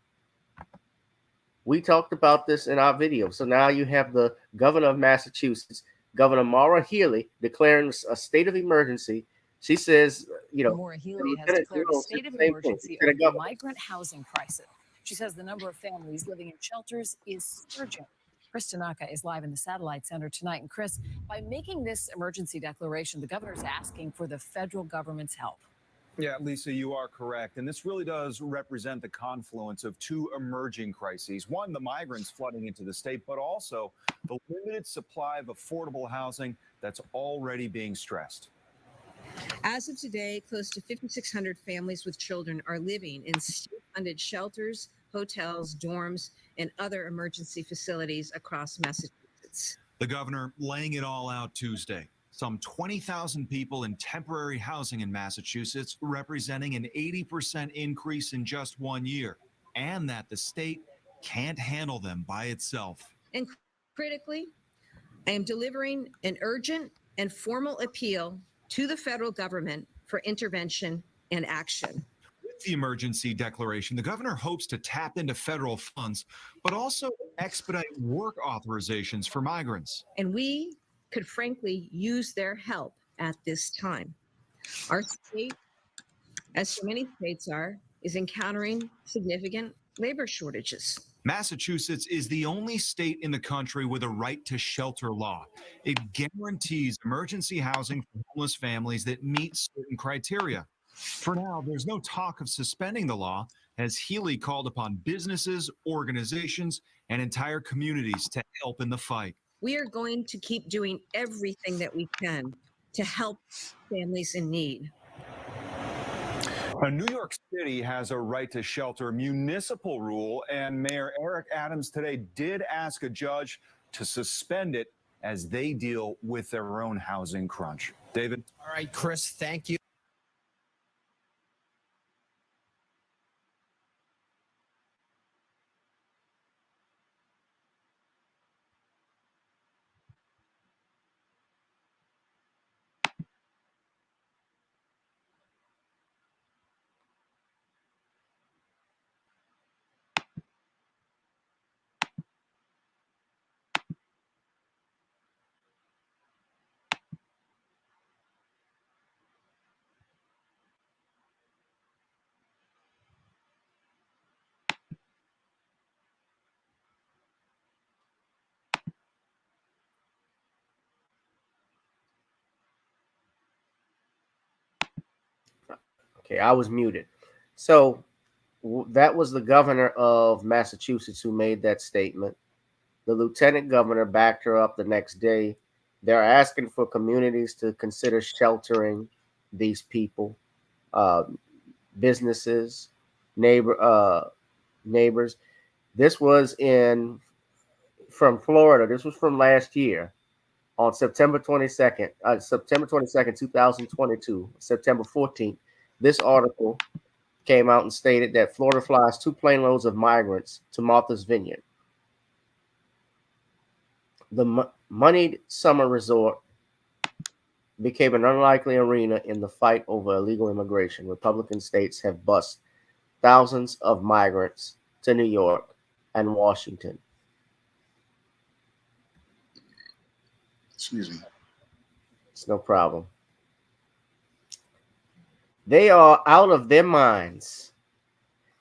We talked about this in our video. So now you have the governor of Massachusetts, Governor Maura Healey, declaring a state of emergency. She says, Maura Healey has declared a state of emergency over the migrant housing crisis. She says the number of families living in shelters is surging. Chris Tanaka is live in the Satellite Center tonight. And Chris, by making this emergency declaration, the governor is asking for the federal government's help. Yeah, Lisa, you are correct. And this really does represent the confluence of two emerging crises. One, the migrants flooding into the state, but also the limited supply of affordable housing that's already being stressed. As of today, close to 5,600 families with children are living in state-funded shelters, hotels, dorms, and other emergency facilities across Massachusetts. The governor laying it all out Tuesday. Some 20,000 people in temporary housing in Massachusetts, representing an 80% increase in just 1 year, and that the state can't handle them by itself. And critically, I am delivering an urgent and formal appeal to the federal government for intervention and action. With the emergency declaration, the governor hopes to tap into federal funds, but also expedite work authorizations for migrants. And we could frankly use their help at this time. Our state, as so many states are, is encountering significant labor shortages. Massachusetts is the only state in the country with a right to shelter law. It guarantees emergency housing for homeless families that meet certain criteria. For now, there's no talk of suspending the law, as Healy called upon businesses, organizations, and entire communities to help in the fight. We are going to keep doing everything that we can to help families in need. Now, New York City has a right to shelter municipal rule, and Mayor Eric Adams today did ask a judge to suspend it as they deal with their own housing crunch. David? All right, Chris, thank you. Okay, I was muted. So that was the governor of Massachusetts who made that statement. The lieutenant governor backed her up the next day. They're asking for communities to consider sheltering these people, businesses, neighbors. This was from Florida. This was from last year on September 22nd, 2022, September 14th. This article came out and stated that Florida flies 2 plane loads of migrants to Martha's Vineyard. The moneyed summer resort became an unlikely arena in the fight over illegal immigration. Republican states have bused thousands of migrants to New York and Washington. Excuse me. It's no problem. They are out of their minds.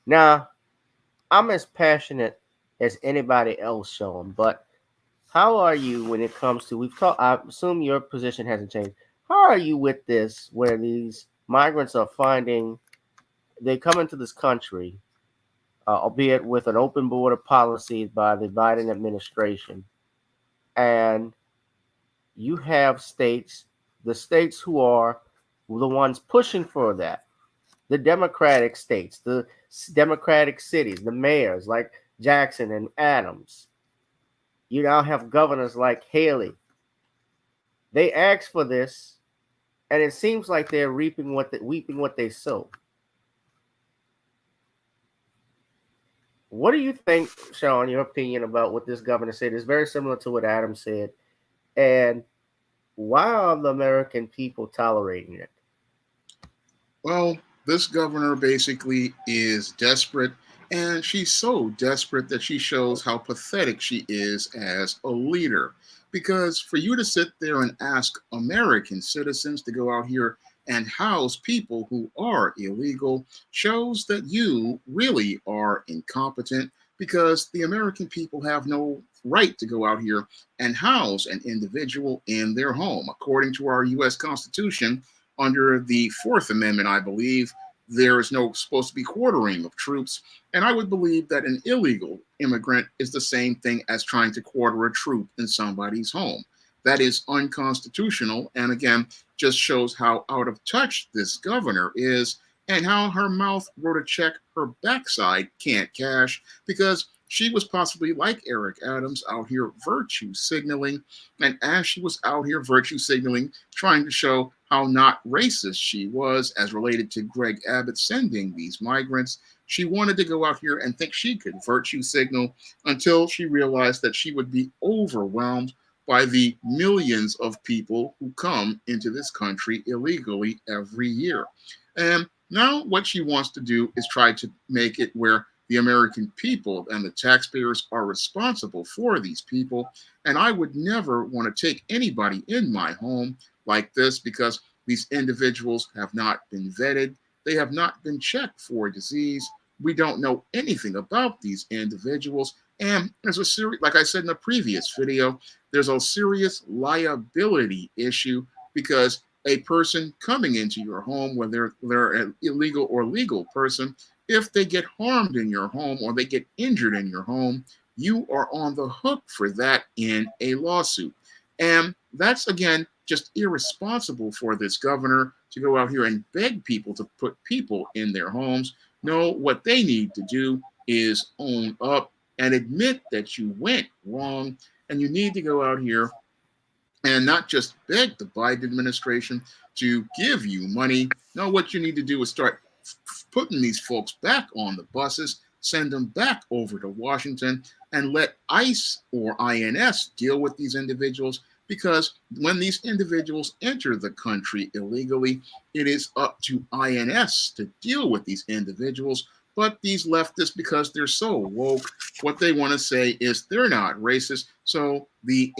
Now, I'm as passionate as anybody else, Sean, but how are you when it comes to, I assume your position hasn't changed. How are you with this, where these migrants are they come into this country, albeit with an open border policy by the Biden administration, and you have the states who are the ones pushing for that, the Democratic states, the Democratic cities, the mayors like Jackson and Adams. You now have governors like Haley. They asked for this, and it seems like they're weeping what they sow. What do you think, Sean, your opinion about what this governor said is very similar to what Adams said, and why are the American people tolerating it? Well, this governor basically is desperate, and she's so desperate that she shows how pathetic she is as a leader. Because for you to sit there and ask American citizens to go out here and house people who are illegal shows that you really are incompetent, because the American people have no right to go out here and house an individual in their home. According to our U.S. Constitution, under the 4th Amendment, I believe, there is no supposed to be quartering of troops. And I would believe that an illegal immigrant is the same thing as trying to quarter a troop in somebody's home. That is unconstitutional. And again, just shows how out of touch this governor is, and how her mouth wrote a check her backside can't cash, because she was possibly like Eric Adams out here virtue signaling. And as she was out here virtue signaling, trying to show how not racist she was as related to Greg Abbott sending these migrants, she wanted to go out here and think she could virtue signal until she realized that she would be overwhelmed by the millions of people who come into this country illegally every year. And now what she wants to do is try to make it where the American people and the taxpayers are responsible for these people. And I would never want to take anybody in my home like this because these individuals have not been vetted. They have not been checked for disease. We don't know anything about these individuals. And there's a serious, like I said in the previous video, there's a serious liability issue because a person coming into your home, whether they're an illegal or legal person, if they get harmed in your home or they get injured in your home, you are on the hook for that in a lawsuit. And that's, again, just irresponsible for this governor to go out here and beg people to put people in their homes. No, what they need to do is own up and admit that you went wrong. And you need to go out here and not just beg the Biden administration to give you money. No, what you need to do is start putting these folks back on the buses, send them back over to Washington, and let ICE or INS deal with these individuals. Because when these individuals enter the country illegally, it is up to INS to deal with these individuals. But these leftists, because they're so woke, what they want to say is they're not racist. So the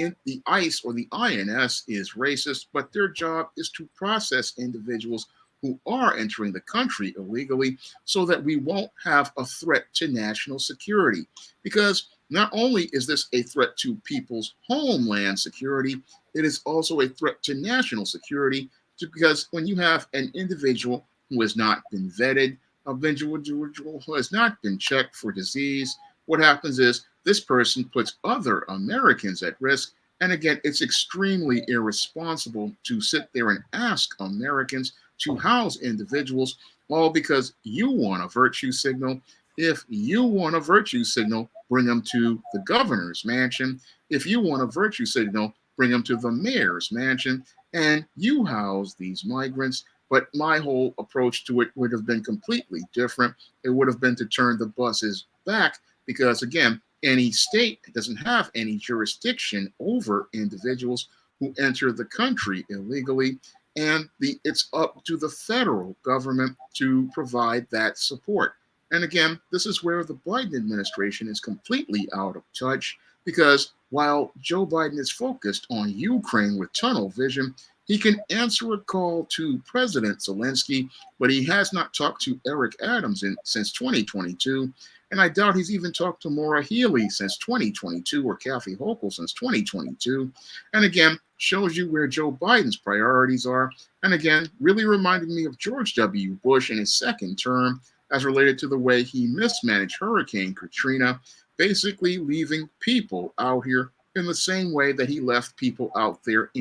ICE or the INS is racist, but their job is to process individuals who are entering the country illegally so that we won't have a threat to national security. Because not only is this a threat to people's homeland security, it is also a threat to national security because when you have an individual who has not been vetted, an individual who has not been checked for disease, what happens is this person puts other Americans at risk. And again, it's extremely irresponsible to sit there and ask Americans to house individuals all because you want a virtue signal. If you want a virtue signal, bring them to the governor's mansion. If you want a virtue signal, bring them to the mayor's mansion, and you house these migrants. But my whole approach to it would have been completely different. It would have been to turn the buses back because, again, any state doesn't have any jurisdiction over individuals who enter the country illegally. And it's up to the federal government to provide that support. And again, this is where the Biden administration is completely out of touch because while Joe Biden is focused on Ukraine with tunnel vision, he can answer a call to President Zelensky, but he has not talked to Eric Adams since 2022. And I doubt he's even talked to Maura Healey since 2022 or Kathy Hochul since 2022. And again, shows you where Joe Biden's priorities are. And again, really reminded me of George W. Bush in his second term as related to the way he mismanaged Hurricane Katrina, basically leaving people out here in the same way that he left people out there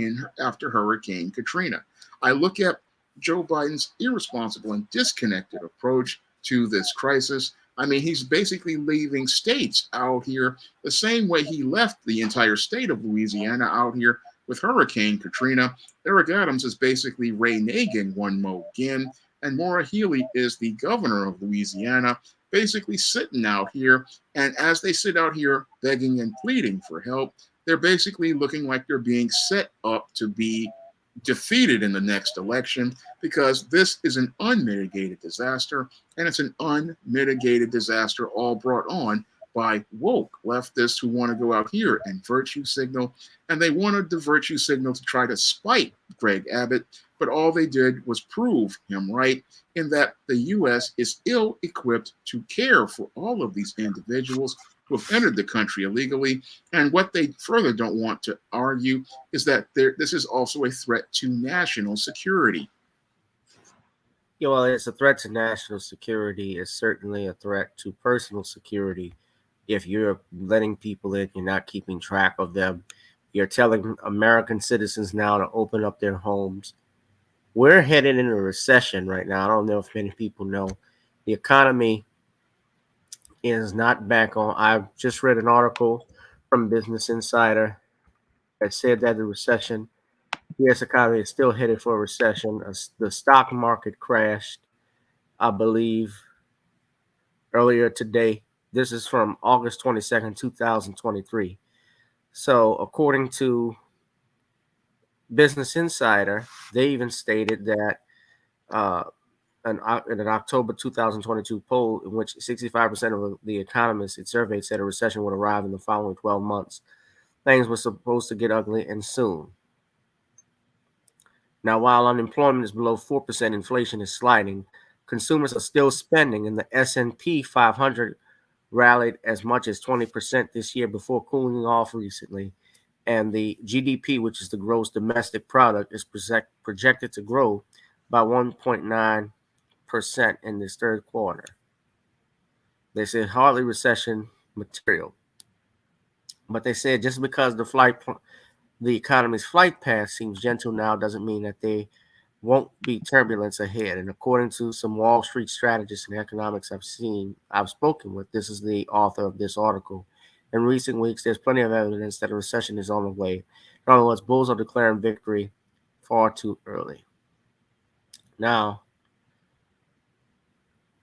after Hurricane Katrina. I look at Joe Biden's irresponsible and disconnected approach to this crisis. I mean, he's basically leaving states out here the same way he left the entire state of Louisiana out here with Hurricane Katrina. Eric Adams is basically Ray Nagin one more again, and Maura Healey is the governor of Louisiana, basically sitting out here. And as they sit out here begging and pleading for help, they're basically looking like they're being set up to be defeated in the next election because this is an unmitigated disaster, and it's an unmitigated disaster all brought on by woke leftists who want to go out here and virtue signal, and they wanted the virtue signal to try to spite Greg Abbott, but all they did was prove him right in that the U.S. is ill-equipped to care for all of these individuals who have entered the country illegally. And what they further don't want to argue is that this is also a threat to national security. Yeah, well, it's a threat to national security. It's certainly a threat to personal security. If you're letting people in, you're not keeping track of them. You're telling American citizens now to open up their homes. We're headed into a recession right now. I don't know if many people know. The economy is not back on. I just read an article from Business Insider that said that the recession, the U.S. economy is still headed for a recession. The stock market crashed, I believe, earlier today. This is from August 22nd, 2023. So, according to Business Insider, they even stated that in an October 2022 poll in which 65% of the economists it surveyed said a recession would arrive in the following 12 months. Things were supposed to get ugly and soon. Now, while unemployment is below 4%, inflation is sliding. Consumers are still spending, and the S&P 500 rallied as much as 20% this year before cooling off recently. And the GDP, which is the gross domestic product, is projected to grow by 1.9% in this third quarter. They said hardly recession material. But they said just because the economy's flight path seems gentle now doesn't mean that there won't be turbulence ahead. And according to some Wall Street strategists and economics I've spoken with, this is the author of this article. In recent weeks, there's plenty of evidence that a recession is on the way. In other words, bulls are declaring victory far too early. Now,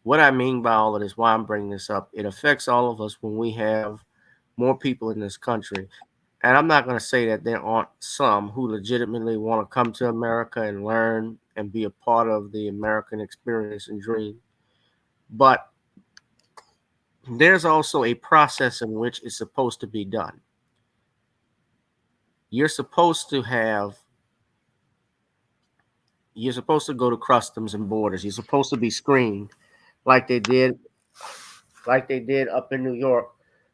what I mean by all of this, why I'm bringing this up, it affects all of us when we have more people in this country. And I'm not going to say that there aren't some who legitimately want to come to America and learn and be a part of the American experience and dream. But there's also a process in which it's supposed to be done. You're supposed to go to customs and borders. You're supposed to be screened like they did up in New York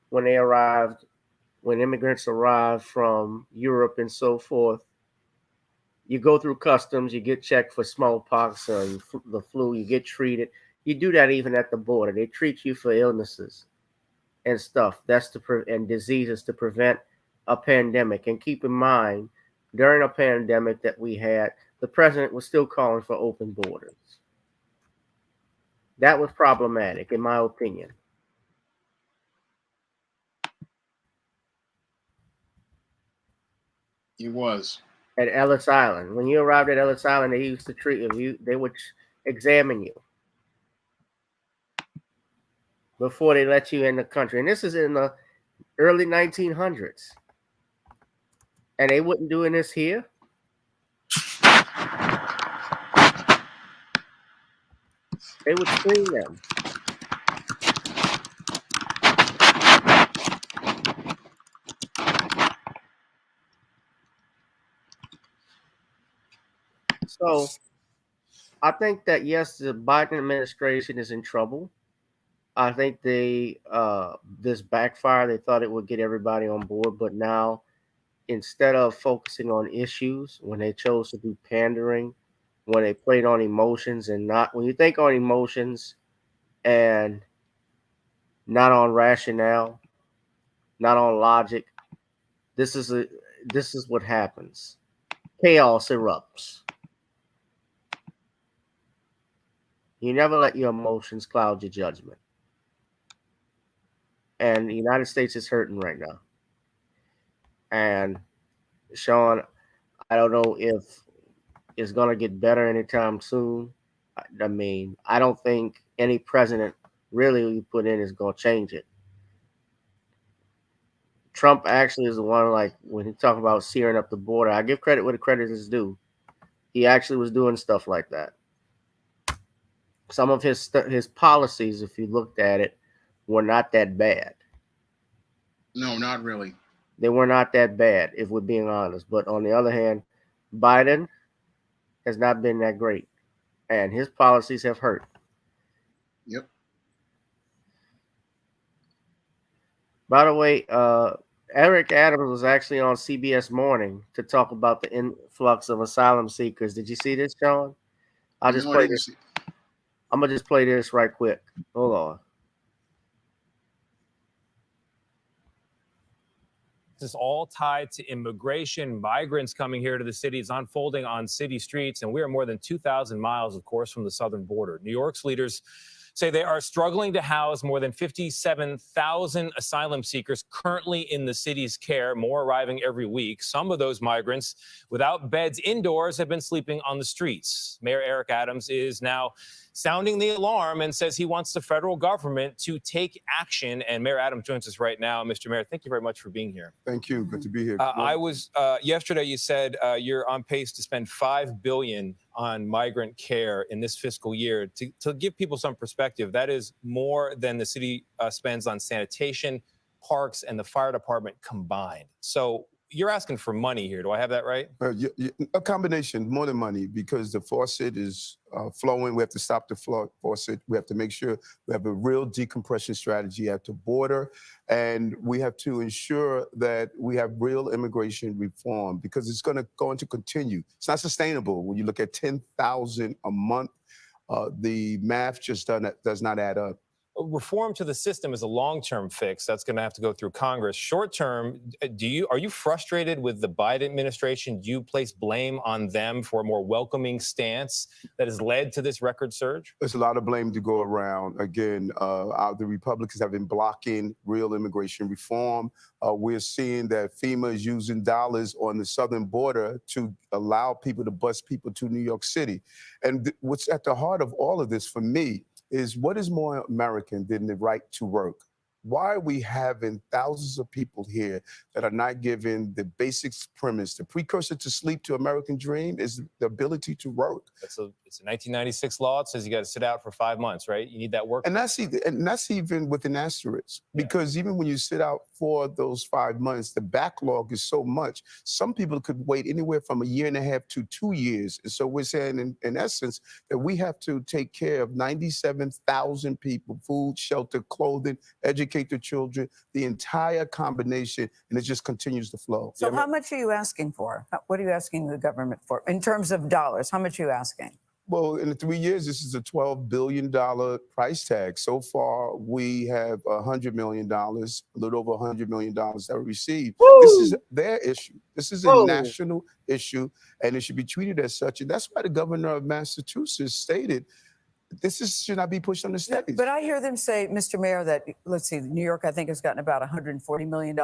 when immigrants arrived from Europe and so forth. You go through customs, you get checked for smallpox or the flu, you get treated. You do that even at the border. They treat you for illnesses and stuff. That's and diseases to prevent a pandemic. And keep in mind, during a pandemic that we had, the president was still calling for open borders. That was problematic, in my opinion. It was. At Ellis Island. When you arrived at Ellis Island, they used to treat you, they would examine you before they let you in the country. And this is in the early 1900s. And they wouldn't do this here. They would screen them. So I think that, yes, the Biden administration is in trouble. I think this backfired. They thought it would get everybody on board, but now instead of focusing on issues, when they chose to do pandering, when they played on emotions and not, when you think on emotions and not on rationale, not on logic, this is what happens. Chaos erupts. You never let your emotions cloud your judgment. And the United States is hurting right now. And Sean, I don't know if it's going to get better anytime soon. I mean, I don't think any president really who you put in is going to change it. Trump actually is the one, like, when he talk about searing up the border, I give credit where the credit is due. He actually was doing stuff like that. Some of his policies, if you looked at it, were not that bad. No, not really. They were not that bad, if we're being honest. But on the other hand, Biden has not been that great. And his policies have hurt. Yep. By the way, Eric Adams was actually on CBS Morning to talk about the influx of asylum seekers. Did you see this, Sean? I'm going to just play this right quick. Hold on. This is all tied to immigration, migrants coming here to the city. It's unfolding on city streets, and we are more than 2,000 miles, of course, from the southern border. New York's leaders say they are struggling to house more than 57,000 asylum seekers currently in the city's care, more arriving every week. Some of those migrants without beds indoors have been sleeping on the streets. Mayor Eric Adams is now sounding the alarm and says he wants the federal government to take action. And Mayor Adams joins us right now. Mr. Mayor, thank you very much for being here. Thank you. Good to be here. Yesterday you said you're on pace to spend $5 billion on migrant care in this fiscal year. To give people some perspective, that is more than the city spends on sanitation, parks, and the fire department combined. So you're asking for money here. Do I have that right? A combination, more than money, because the faucet is flowing. We have to stop the faucet. We have to make sure we have a real decompression strategy at the border. And we have to ensure that we have real immigration reform, because it's going to continue. It's not sustainable. When you look at 10,000 a month, the math just does not add up. Reform to the system is a long-term fix. That's going to have to go through Congress. Short-term, are you frustrated with the Biden administration? Do you place blame on them for a more welcoming stance that has led to this record surge? There's a lot of blame to go around. Again, the Republicans have been blocking real immigration reform. We're seeing that FEMA is using dollars on the southern border to allow people to bus people to New York City. And what's at the heart of all of this for me is, what is more American than the right to work? Why are we having thousands of people here that are not given the basic premise? The precursor to sleep, to American dream, is the ability to work. It's a 1996 law. It says you got to sit out for 5 months, right? You need that work. And that's even with an asterisk, because even when you sit out for those 5 months, the backlog is so much. Some people could wait anywhere from 1.5 years to 2 years. And so we're saying, in essence, that we have to take care of 97,000 people: food, shelter, clothing, education, the children, the entire combination, and it just continues to flow. So how much are you asking for? What are you asking the government for in terms of dollars? How much are you asking? Well, in the 3 years, this is a $12 billion price tag. So far, we have $100 million, a little over $100 million that we received. Woo! This is their issue. This is a Whoa. national issue, and it should be treated as such. And that's why the governor of Massachusetts stated should not be pushed on the stage. But I hear them say, Mr. Mayor, that, let's see, New York, I think, has gotten about $140 million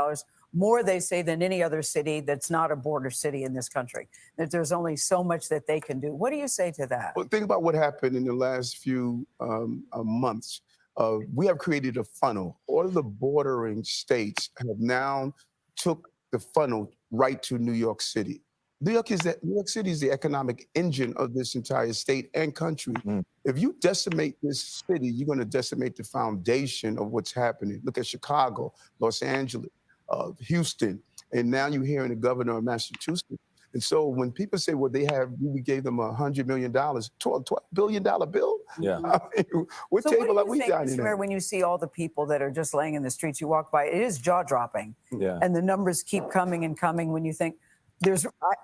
more, they say, than any other city that's not a border city in this country, that there's only so much that they can do. What do you say to that? Well, think about what happened in the last few months. We have created a funnel. All of the bordering states have now took the funnel right to New York City. New York City is the economic engine of this entire state and country. If you decimate this city, you're going to decimate the foundation of what's happening. Look at Chicago, Los Angeles, Houston, and now you're hearing the governor of Massachusetts. And so when people say, well, we gave them $100 million, $12 billion bill? Yeah. I mean, what table are we dining Mr. Mayor, at? when you see all the people that are just laying in the streets, you walk by, it is jaw-dropping. Yeah. And the numbers keep coming and coming when you think,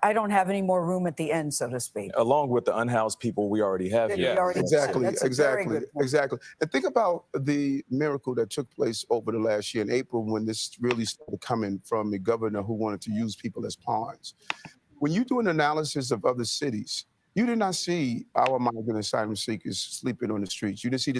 I don't have any more room at the end, so to speak. Along with the unhoused people we already have here. Exactly. And think about the miracle that took place over the last year in April, when this really started coming from a governor who wanted to use people as pawns. When you do an analysis of other cities, you did not see our migrant asylum seekers sleeping on the streets. You didn't see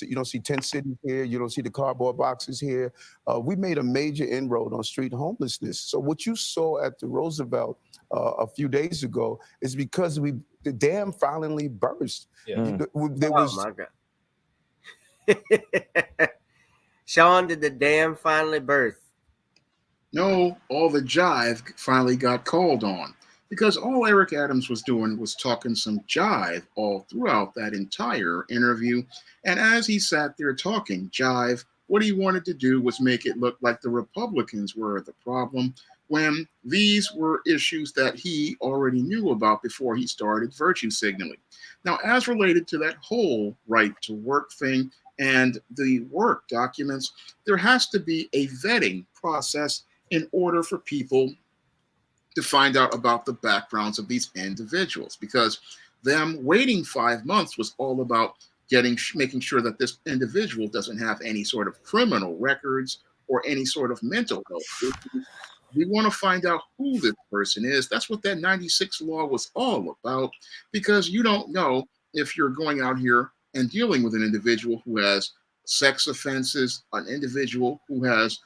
you don't see tent cities here. You don't see the cardboard boxes here. We made a major inroad on street homelessness. So what you saw at the Roosevelt a few days ago is because the dam finally burst. Yeah. My God. Sean, did the dam finally burst? No, all the jive finally got called on. Because all Eric Adams was doing was talking some jive all throughout that entire interview. And as he sat there talking jive, what he wanted to do was make it look like the Republicans were the problem, when these were issues that he already knew about before he started virtue signaling. Now, as related to that whole right to work thing and the work documents, there has to be a vetting process in order for people to find out about the backgrounds of these individuals, because them waiting 5 months was all about making sure that this individual doesn't have any sort of criminal records or any sort of mental health issues. We want to find out who this person is. That's what that 96 law was all about, because you don't know if you're going out here and dealing with an individual who has sex offenses, an individual who has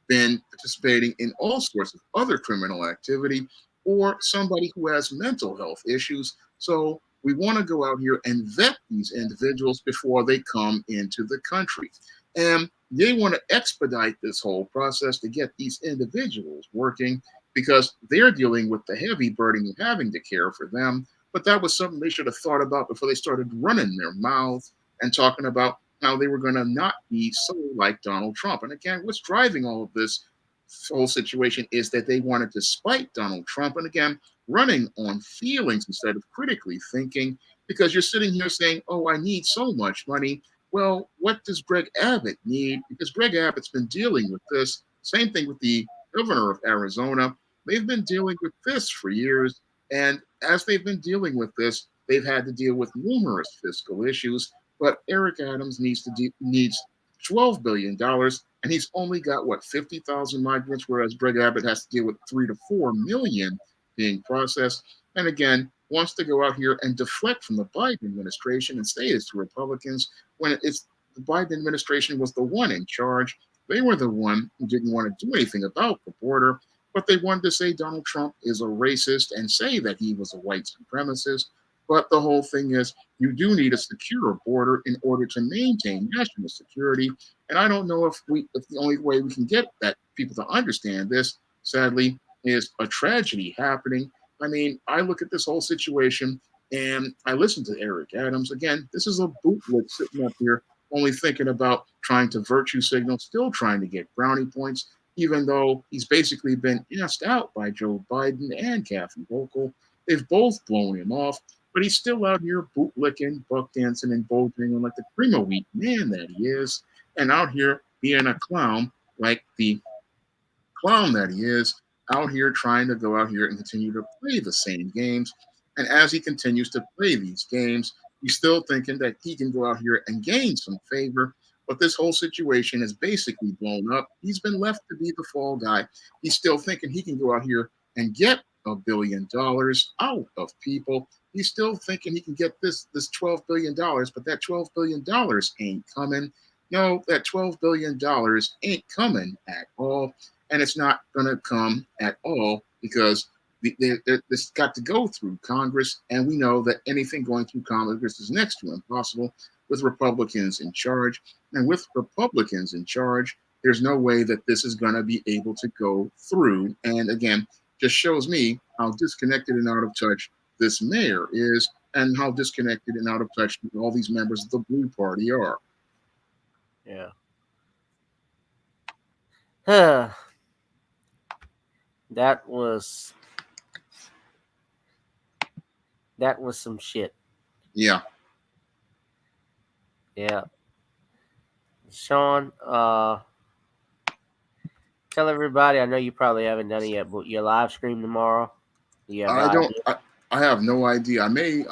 been participating in all sorts of other criminal activity, or somebody who has mental health issues. So we want to go out here and vet these individuals before they come into the country. And they want to expedite this whole process to get these individuals working because they're dealing with the heavy burden of having to care for them. But that was something they should have thought about before they started running their mouths and talking about how they were going to not be so like Donald Trump. And again, what's driving all of this whole situation is that they wanted to spite Donald Trump. And again, running on feelings instead of critically thinking, because you're sitting here saying, oh, I need so much money. Well, what does Greg Abbott need? Because Greg Abbott's been dealing with this. Same thing with the governor of Arizona. They've been dealing with this for years. And as they've been dealing with this, they've had to deal with numerous fiscal issues. But Eric Adams needs $12 billion, and he's only got, what, 50,000 migrants, whereas Greg Abbott has to deal with 3 to 4 million being processed. And again, wants to go out here and deflect from the Biden administration and say it's to Republicans when it's the Biden administration was the one in charge. They were the one who didn't want to do anything about the border, but they wanted to say Donald Trump is a racist and say that he was a white supremacist. But the whole thing is, you do need a secure border in order to maintain national security. And I don't know if the only way we can get that people to understand this, sadly, is a tragedy happening. I mean, I look at this whole situation and I listen to Eric Adams. Again, this is a bootlick sitting up here, only thinking about trying to virtue signal, still trying to get brownie points, even though he's basically been asked out by Joe Biden and Kathy Hochul. They've both blown him off. But he's still out here bootlicking, buck dancing, and bojangling like the cream of wheat man that he is, and out here being a clown like the clown that he is, out here trying to go out here and continue to play the same games. And as he continues to play these games, he's still thinking that he can go out here and gain some favor. But this whole situation is basically blown up. He's been left to be the fall guy. He's still thinking he can go out here and get $1 billion out of people. He's still thinking he can get this $12 billion, but that $12 billion ain't coming. No, that $12 billion ain't coming at all. And it's not going to come at all because this got to go through Congress. And we know that anything going through Congress is next to impossible with Republicans in charge. And with Republicans in charge, there's no way that this is going to be able to go through. And again, just shows me how disconnected and out of touch this mayor is and how disconnected and out of touch all these members of the Blue Party are. Yeah. That was some shit. Yeah. Yeah. Sean, tell everybody, I know you probably haven't done it yet, but your live stream tomorrow. I have no idea. I may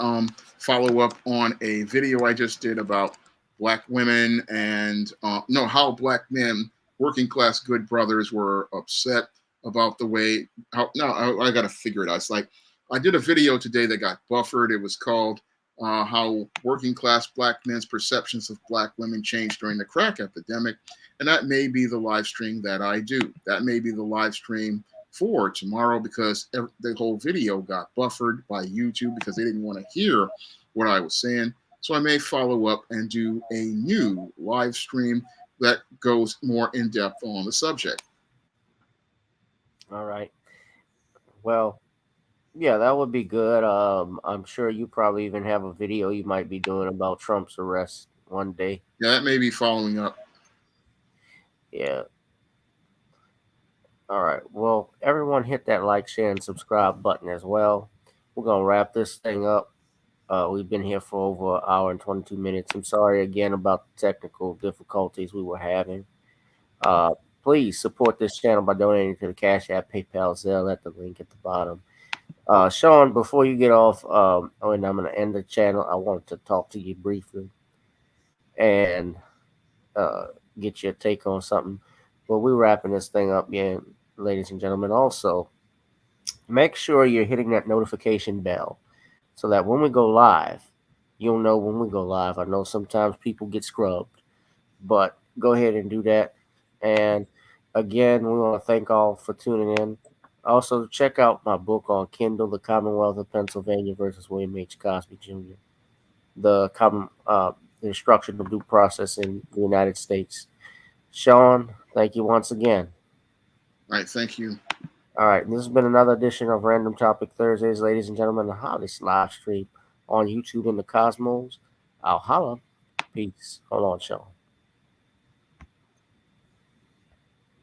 follow up on a video I just did about black women and how black men, working class good brothers, were upset about the way I got to figure it out. It's like I did a video today that got buffered. It was called how working class black men's perceptions of black women changed during the crack epidemic. And that may be the live stream that I do. That may be the live stream for tomorrow because the whole video got buffered by YouTube because they didn't want to hear what I was saying. So I may follow up and do a new live stream that goes more in depth on the subject. All right. Well, yeah, that would be good. I'm sure you probably even have a video you might be doing about Trump's arrest one day. Yeah, that may be following up. Yeah. All right. Well, everyone hit that like, share, and subscribe button as well. We're going to wrap this thing up. We've been here for over an hour and 22 minutes. I'm sorry again about the technical difficulties we were having. Please support this channel by donating to the Cash App, PayPal, Zelle at the link at the bottom. Sean, before you get off, and I'm going to end the channel, I wanted to talk to you briefly and get your take on something. But we're wrapping this thing up, yeah, ladies and gentlemen. Also, make sure you're hitting that notification bell so that when we go live, you'll know when we go live. I know sometimes people get scrubbed, but go ahead and do that. And again, we want to thank all for tuning in. Also, check out my book on Kindle, The Commonwealth of Pennsylvania versus William H. Cosby Jr., the instruction of due process in the United States. Sean, thank you once again. All right, thank you. All right, this has been another edition of Random Topic Thursdays, ladies and gentlemen. The hottest live stream on YouTube in the cosmos. I'll holla. Peace. Hold on, Sean.